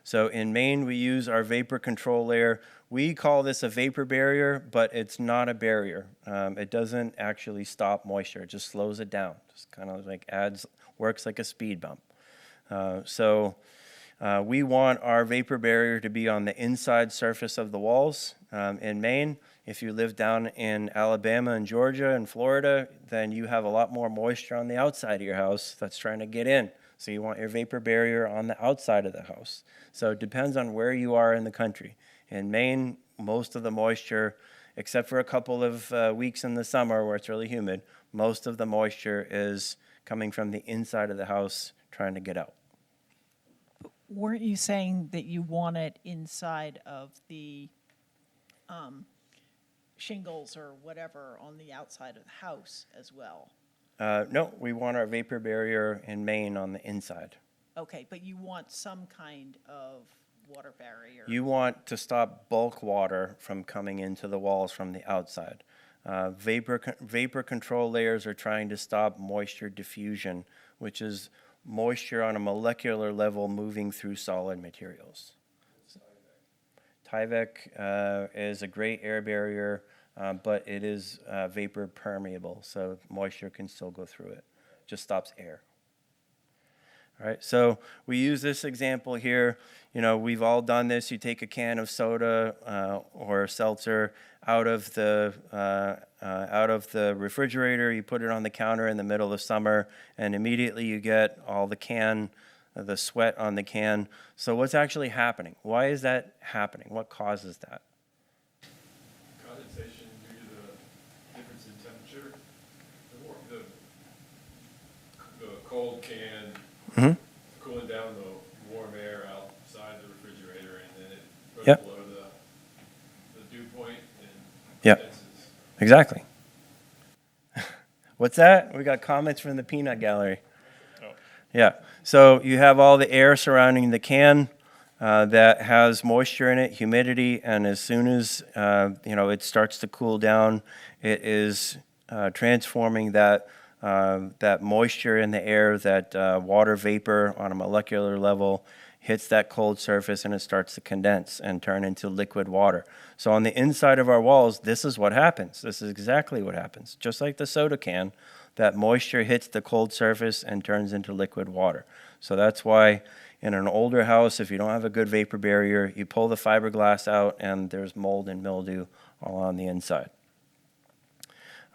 So in Maine, we use our vapor control layer. We call this a vapor barrier, but it's not a barrier. It doesn't actually stop moisture. It just slows it down. Just kind of like works like a speed bump. We want our vapor barrier to be on the inside surface of the walls. In Maine, if you live down in Alabama and Georgia and Florida, then you have a lot more moisture on the outside of your house that's trying to get in. So you want your vapor barrier on the outside of the house. So it depends on where you are in the country. In Maine, most of the moisture, except for a couple of weeks in the summer where it's really humid, most of the moisture is coming from the inside of the house trying to get out. Weren't you saying that you want it inside of the shingles or whatever on the outside of the house as well? No, we want our vapor barrier in Maine on the inside. Okay, but you want some kind of water barrier. You want to stop bulk water from coming into the walls from the outside. Vapor control layers are trying to stop moisture diffusion, which is moisture on a molecular level moving through solid materials. Tyvek is a great air barrier, but it is vapor permeable, so moisture can still go through it. Just stops air. All right, so we use this example here. We've all done this. You take a can of soda or seltzer out of the refrigerator. You put it on the counter in the middle of summer, and immediately you get all the sweat on the can. So what's actually happening? Why is that happening? What causes that? Condensation due to the difference in temperature. The cold can cooling down the warm air outside the refrigerator, and then it runs below the dew point and condenses. Exactly. What's that? We got comments from the peanut gallery. Oh. Yeah. So you have all the air surrounding the can that has moisture in it, humidity, and as soon as it starts to cool down, it is transforming that moisture in the air, that water vapor on a molecular level hits that cold surface, and it starts to condense and turn into liquid water. So on the inside of our walls, this is what happens. This is exactly what happens. Just like the soda can, that moisture hits the cold surface and turns into liquid water. So that's why in an older house, if you don't have a good vapor barrier, you pull the fiberglass out and there's mold and mildew all on the inside.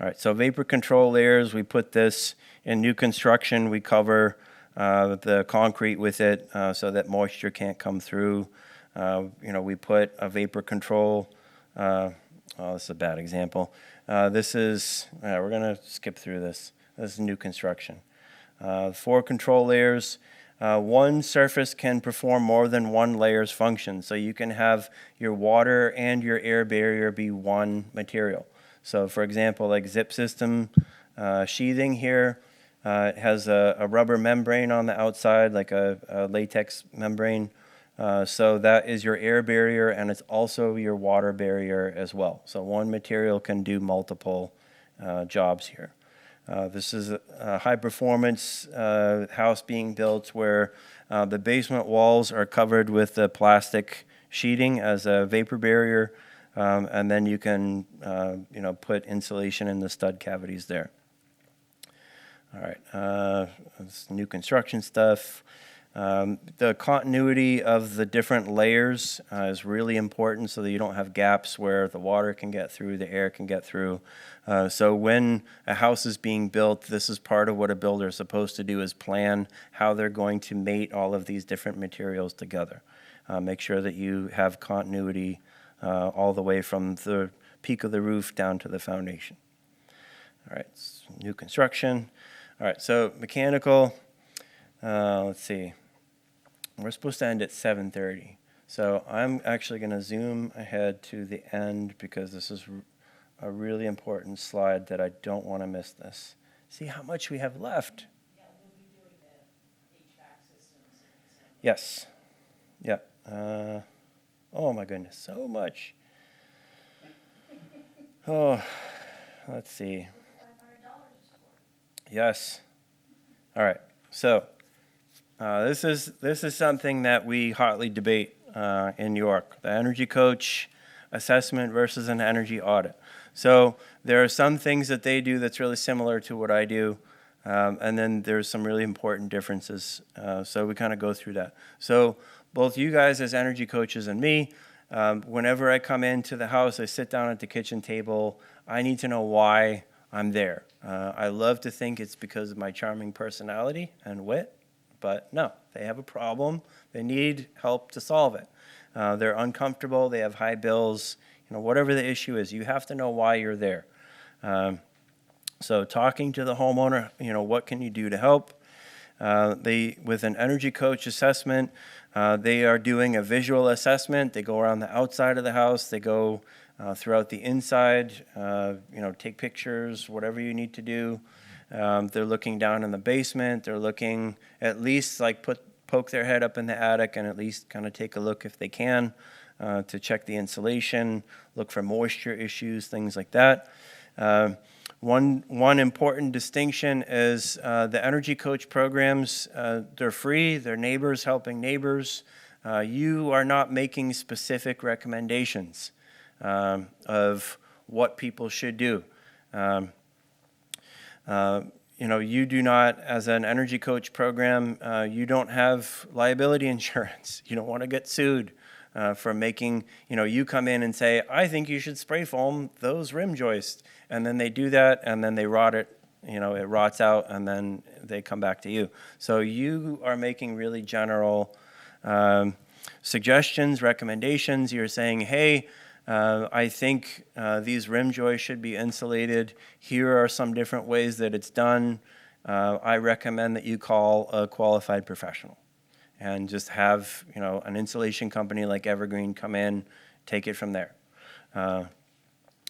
All right, so vapor control layers, we put this in new construction. We cover the concrete with it so that moisture can't come through. We put a vapor control. This is a bad example. We're going to skip through this. This is new construction. 4 control layers. One surface can perform more than one layer's function. So you can have your water and your air barrier be one material. So for example, like zip system sheathing here, it has a rubber membrane on the outside, like a latex membrane. So that is your air barrier, and it's also your water barrier as well. So one material can do multiple jobs here. This is a high-performance house being built where the basement walls are covered with the plastic sheeting as a vapor barrier, and then you can put insulation in the stud cavities there. All right, this new construction stuff. The continuity of the different layers is really important so that you don't have gaps where the water can get through, the air can get through. So when a house is being built, this is part of what a builder is supposed to do, is plan how they're going to mate all of these different materials together. Make sure that you have continuity all the way from the peak of the roof down to the foundation. All right, new construction. All right, so mechanical, let's see. We're supposed to end at 7:30. So I'm actually going to zoom ahead to the end because this is a really important slide that I don't want to miss this. See how much we have left. Yeah, we'll be doing the HVAC systems. Yes. Yeah. Oh my goodness, so much. Oh, let's see. Yes. All right. So this is something that we hotly debate in New York: the energy coach assessment versus an energy audit. So there are some things that they do that's really similar to what I do, and then there's some really important differences. So we kind of go through that. So both you guys as energy coaches and me, whenever I come into the house, I sit down at the kitchen table. I need to know why I'm there. I love to think it's because of my charming personality and wit, but no, they have a problem. They need help to solve it. They're uncomfortable. They have high bills. Whatever the issue is, you have to know why you're there. So talking to the homeowner, what can you do to help? With an energy coach assessment, they are doing a visual assessment. They go around the outside of the house. They go throughout the inside, take pictures, whatever you need to do. They're looking down in the basement. They're looking at least poke their head up in the attic and at least kind of take a look if they can to check the insulation, look for moisture issues, things like that. One important distinction is the Energy Coach programs, they're free, they're neighbors helping neighbors. You are not making specific recommendations of what people should do. You do not, as an Energy Coach program, you don't have liability insurance. You don't want to get sued for making, you come in and say, I think you should spray foam those rim joists. And then they do that, and then they rot it, it rots out, and then they come back to you. So you are making really general suggestions, recommendations. You're saying, hey, I think these rim joists should be insulated. Here are some different ways that it's done. I recommend that you call a qualified professional and just have, an insulation company like Evergreen come in, take it from there.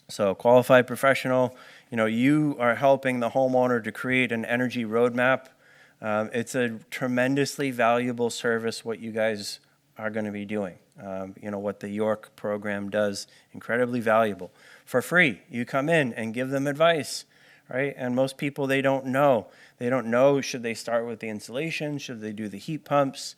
So qualified professional, you are helping the homeowner to create an energy roadmap. It's a tremendously valuable service what you guys are going to be doing. What the York program does, incredibly valuable. For free, you come in and give them advice, right? And most people, they don't know. They don't know, should they start with the insulation? Should they do the heat pumps?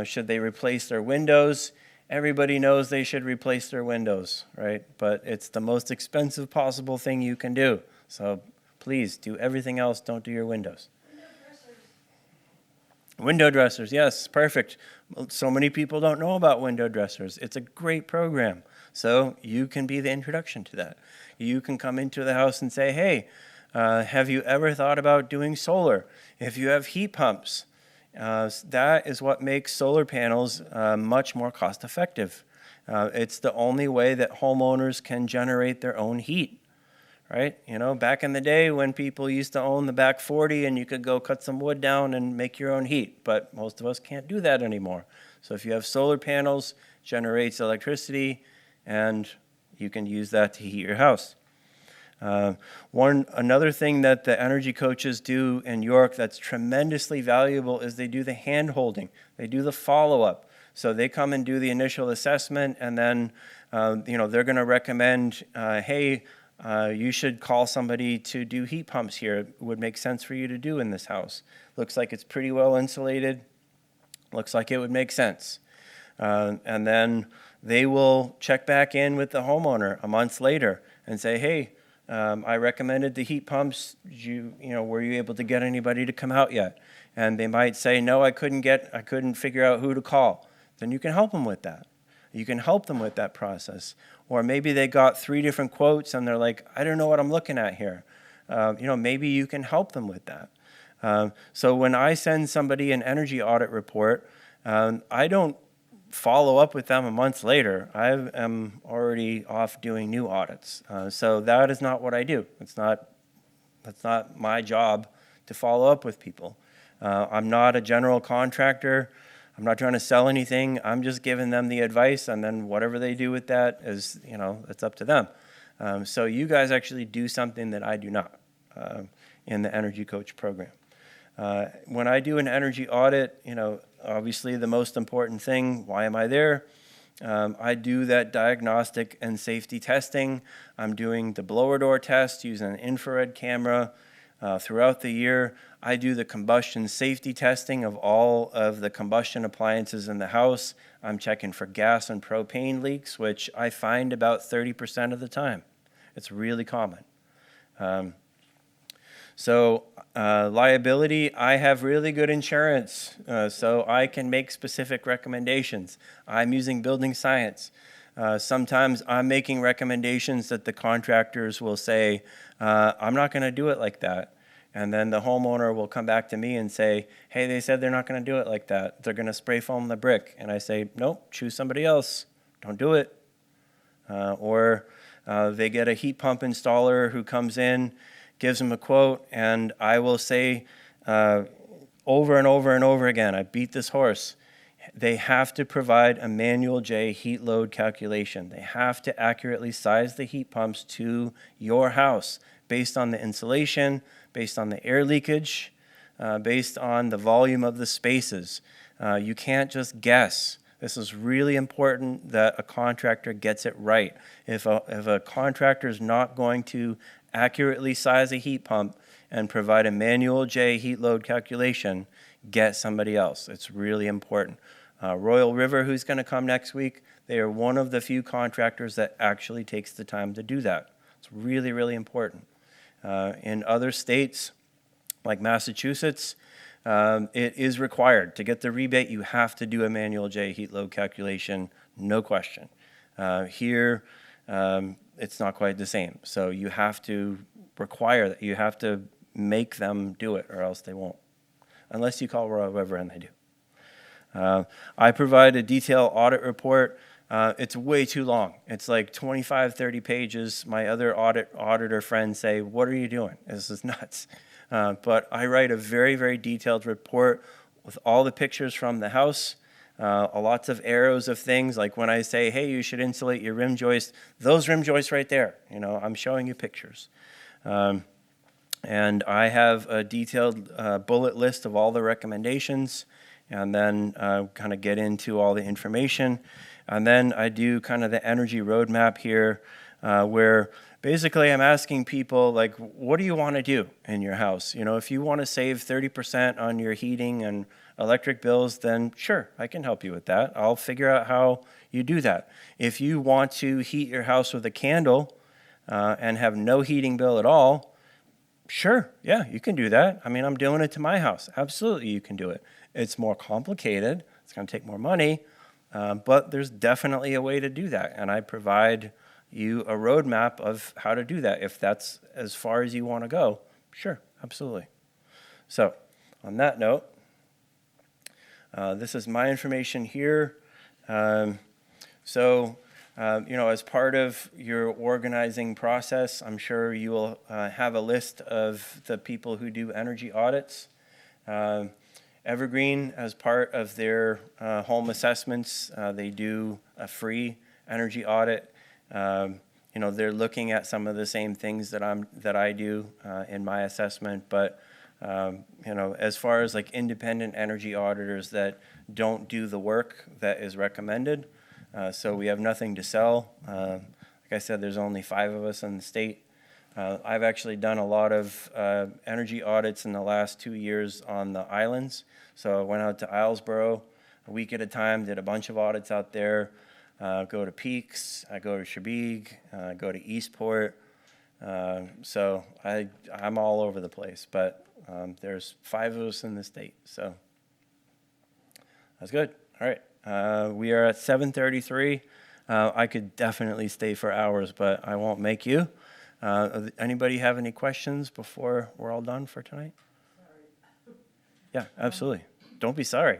Should they replace their windows? Everybody knows they should replace their windows, right? But it's the most expensive possible thing you can do. So please do everything else. Don't do your windows. Window dressers, yes, perfect. So many people don't know about window dressers. It's a great program. So you can be the introduction to that. You can come into the house and say, hey, have you ever thought about doing solar? If you have heat pumps, that is what makes solar panels much more cost effective. It's the only way that homeowners can generate their own heat, right? Back in the day when people used to own the back 40 and you could go cut some wood down and make your own heat, but most of us can't do that anymore. So if you have solar panels, it generates electricity, and you can use that to heat your house. Another thing that the energy coaches do in York that's tremendously valuable is they do the hand-holding. They do the follow-up. So they come and do the initial assessment, and then they're going to recommend, hey, you should call somebody to do heat pumps here. It would make sense for you to do in this house. Looks like it's pretty well insulated. Looks like it would make sense. And then they will check back in with the homeowner a month later and say, hey, I recommended the heat pumps. Were you able to get anybody to come out yet? and they might say, no, I couldn't figure out who to call. Then you can help them with that. You can help them with that process. Or maybe they got 3 different quotes and they're like, I don't know what I'm looking at here. Maybe you can help them with that. So when I send somebody an energy audit report, I don't follow up with them a month later. I am already off doing new audits. So that is not what I do. That's not my job to follow up with people. I'm not a general contractor. I'm not trying to sell anything. I'm just giving them the advice, and then whatever they do with that is, that's up to them. So you guys actually do something that I do not in the Energy Coach program. When I do an energy audit, obviously the most important thing, why am I there? I do that diagnostic and safety testing. I'm doing the blower door test using an infrared camera. Throughout the year, I do the combustion safety testing of all of the combustion appliances in the house. I'm checking for gas and propane leaks, which I find about 30% of the time. It's really common. Liability, I have really good insurance, so I can make specific recommendations. I'm using building science. Sometimes I'm making recommendations that the contractors will say, I'm not going to do it like that. And then the homeowner will come back to me and say, hey, they said they're not going to do it like that. They're going to spray foam the brick. And I say, nope, choose somebody else. Don't do it. Or they get a heat pump installer who comes in, gives them a quote, and I will say over and over and over again, I beat this horse. They have to provide a manual J heat load calculation. They have to accurately size the heat pumps to your house based on the insulation, based on the air leakage, based on the volume of the spaces. You can't just guess. This is really important that a contractor gets it right. If a contractor is not going to accurately size a heat pump and provide a manual J heat load calculation, get somebody else. It's really important. Royal River, who's going to come next week, they are one of the few contractors that actually takes the time to do that. It's really, really important. In other states, like Massachusetts, it is required. To get the rebate, you have to do a manual J heat load calculation, no question. Here, it's not quite the same. So you have to require that. You have to make them do it, or else they won't. Unless you call Royal River and they do. I provide a detailed audit report. It's way too long. It's like 25, 30 pages. My other auditor friends say, what are you doing? This is nuts. But I write a very, very detailed report with all the pictures from the house, lots of arrows of things. Like when I say, hey, you should insulate your rim joist, those rim joists right there. I'm showing you pictures. And I have a detailed bullet list of all the recommendations, and then kind of get into all the information. And then I do kind of the energy roadmap here, where basically I'm asking people, like, what do you want to do in your house? If you want to save 30% on your heating and electric bills, then sure, I can help you with that. I'll figure out how you do that. If you want to heat your house with a candle and have no heating bill at all, sure, yeah, you can do that. I mean, I'm doing it to my house. Absolutely, you can do it. It's more complicated. It's going to take more money, but there's definitely a way to do that, and I provide you a roadmap of how to do that. If that's as far as you want to go, sure, absolutely. So, on that note, this is my information here. As part of your organizing process, I'm sure you will have a list of the people who do energy audits. Evergreen, as part of their home assessments, they do a free energy audit. They're looking at some of the same things that I do in my assessment, but as far as like independent energy auditors that don't do the work that is recommended, so we have nothing to sell. Like I said, there's only 5 of us in the state. I've actually done a lot of energy audits in the last 2 years on the islands. So I went out to Islesboro a week at a time, did a bunch of audits out there. Go to Peaks, I go to Chebeague, go to Eastport. So I'm all over the place. But There's 5 of us in the state, so that's good. All right, we are at 7:33. I could definitely stay for hours, but I won't make you. Anybody have any questions before we're all done for tonight? Sorry. Yeah, absolutely. Don't be sorry.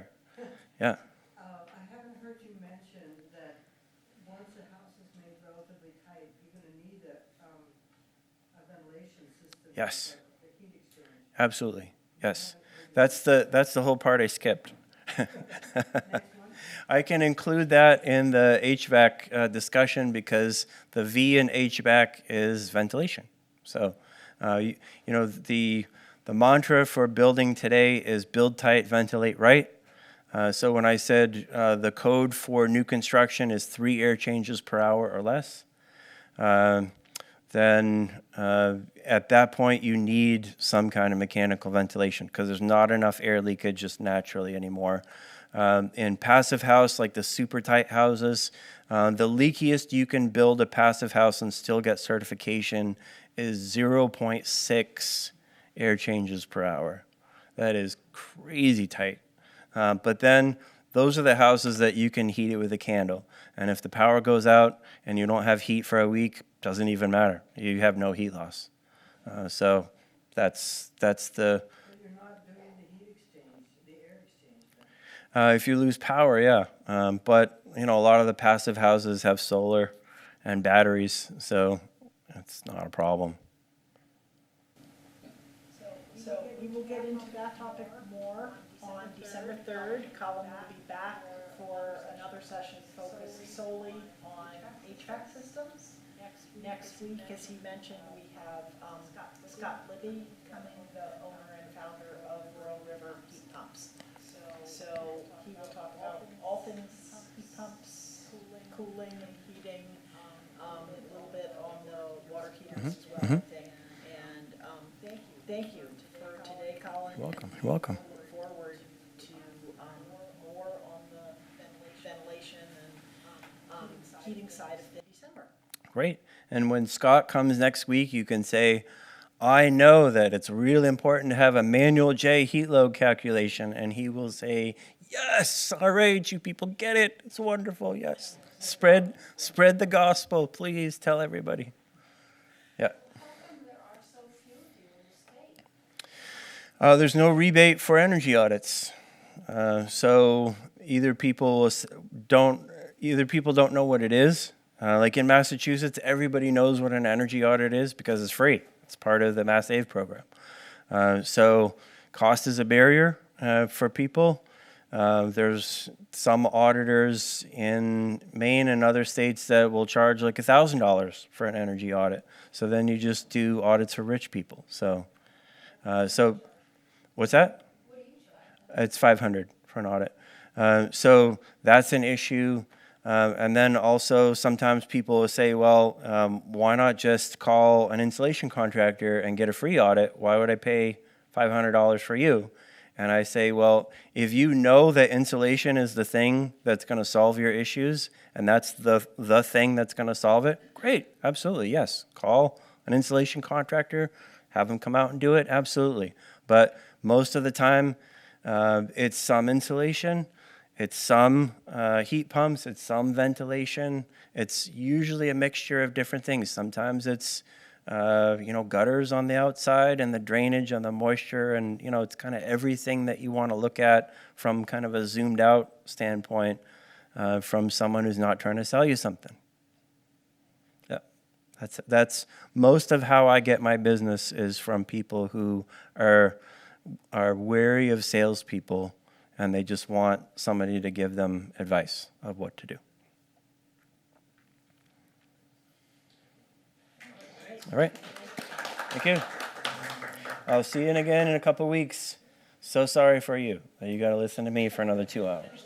Yeah. I haven't heard you mention that once the house is made relatively tight, you're going to need a ventilation system. Yes. The heat exchange. Absolutely. Yes. That's the whole part I skipped. I can include that in the HVAC discussion because the V in HVAC is ventilation. So, you know, the mantra for building today is build tight, ventilate right. So when I said the code for new construction is 3 air changes per hour or less, then at that point you need some kind of mechanical ventilation because there's not enough air leakage just naturally anymore. In passive house, like the super tight houses, the leakiest you can build a passive house and still get certification is 0.6 air changes per hour. That is crazy tight. But then those are the houses that you can heat it with a candle. And if the power goes out and you don't have heat for a week, doesn't even matter. You have no heat loss. So that's the. But you're not doing the heat exchange, the air exchange then? If you lose power, yeah. But you know, a lot of the passive houses have solar and batteries, so it's not a problem. So we will get into that topic more on December 3rd. Colin will be back for another session focused solely on HVAC systems. Next week, as he mentioned, we have Scott Libby coming, the owner and founder of Royal River Heat Pumps. So he will talk about all things heat pumps, cooling and heating, a little bit on the water heaters as well, I think. And thank you for today, Colin. You're welcome. You're welcome. I look forward to more on the ventilation and heating side of things. December. Great. And when Scott comes next week, you can say, I know that it's really important to have a manual J heat load calculation. And he will say, yes, all right, you people get it. It's wonderful. Yes. Spread the gospel. Please tell everybody. Yeah. There's no rebate for energy audits. So either people don't know what it is. Like in Massachusetts, everybody knows what an energy audit is because it's free. It's part of the Mass Save program. So cost is a barrier for people. There's some auditors in Maine and other states that will charge like $1,000 for an energy audit. So then you just do audits for rich people. So what's that? It's $500 for an audit. So that's an issue. And then also sometimes people will say, well, why not just call an installation contractor and get a free audit? Why would I pay $500 for you? And I say, well, if you know that insulation is the thing that's going to solve your issues and that's the thing that's going to solve it, great, absolutely, yes. Call an installation contractor, have them come out and do it, absolutely. But most of the time, it's some insulation, it's some heat pumps, it's some ventilation. It's usually a mixture of different things. Sometimes it's gutters on the outside and the drainage and the moisture, and it's kind of everything that you want to look at from kind of a zoomed out standpoint from someone who's not trying to sell you something. Yeah, that's most of how I get my business is from people who are wary of salespeople and they just want somebody to give them advice of what to do. All right. Thank you. I'll see you again in a couple of weeks. So sorry for you that you got to listen to me for another 2 hours.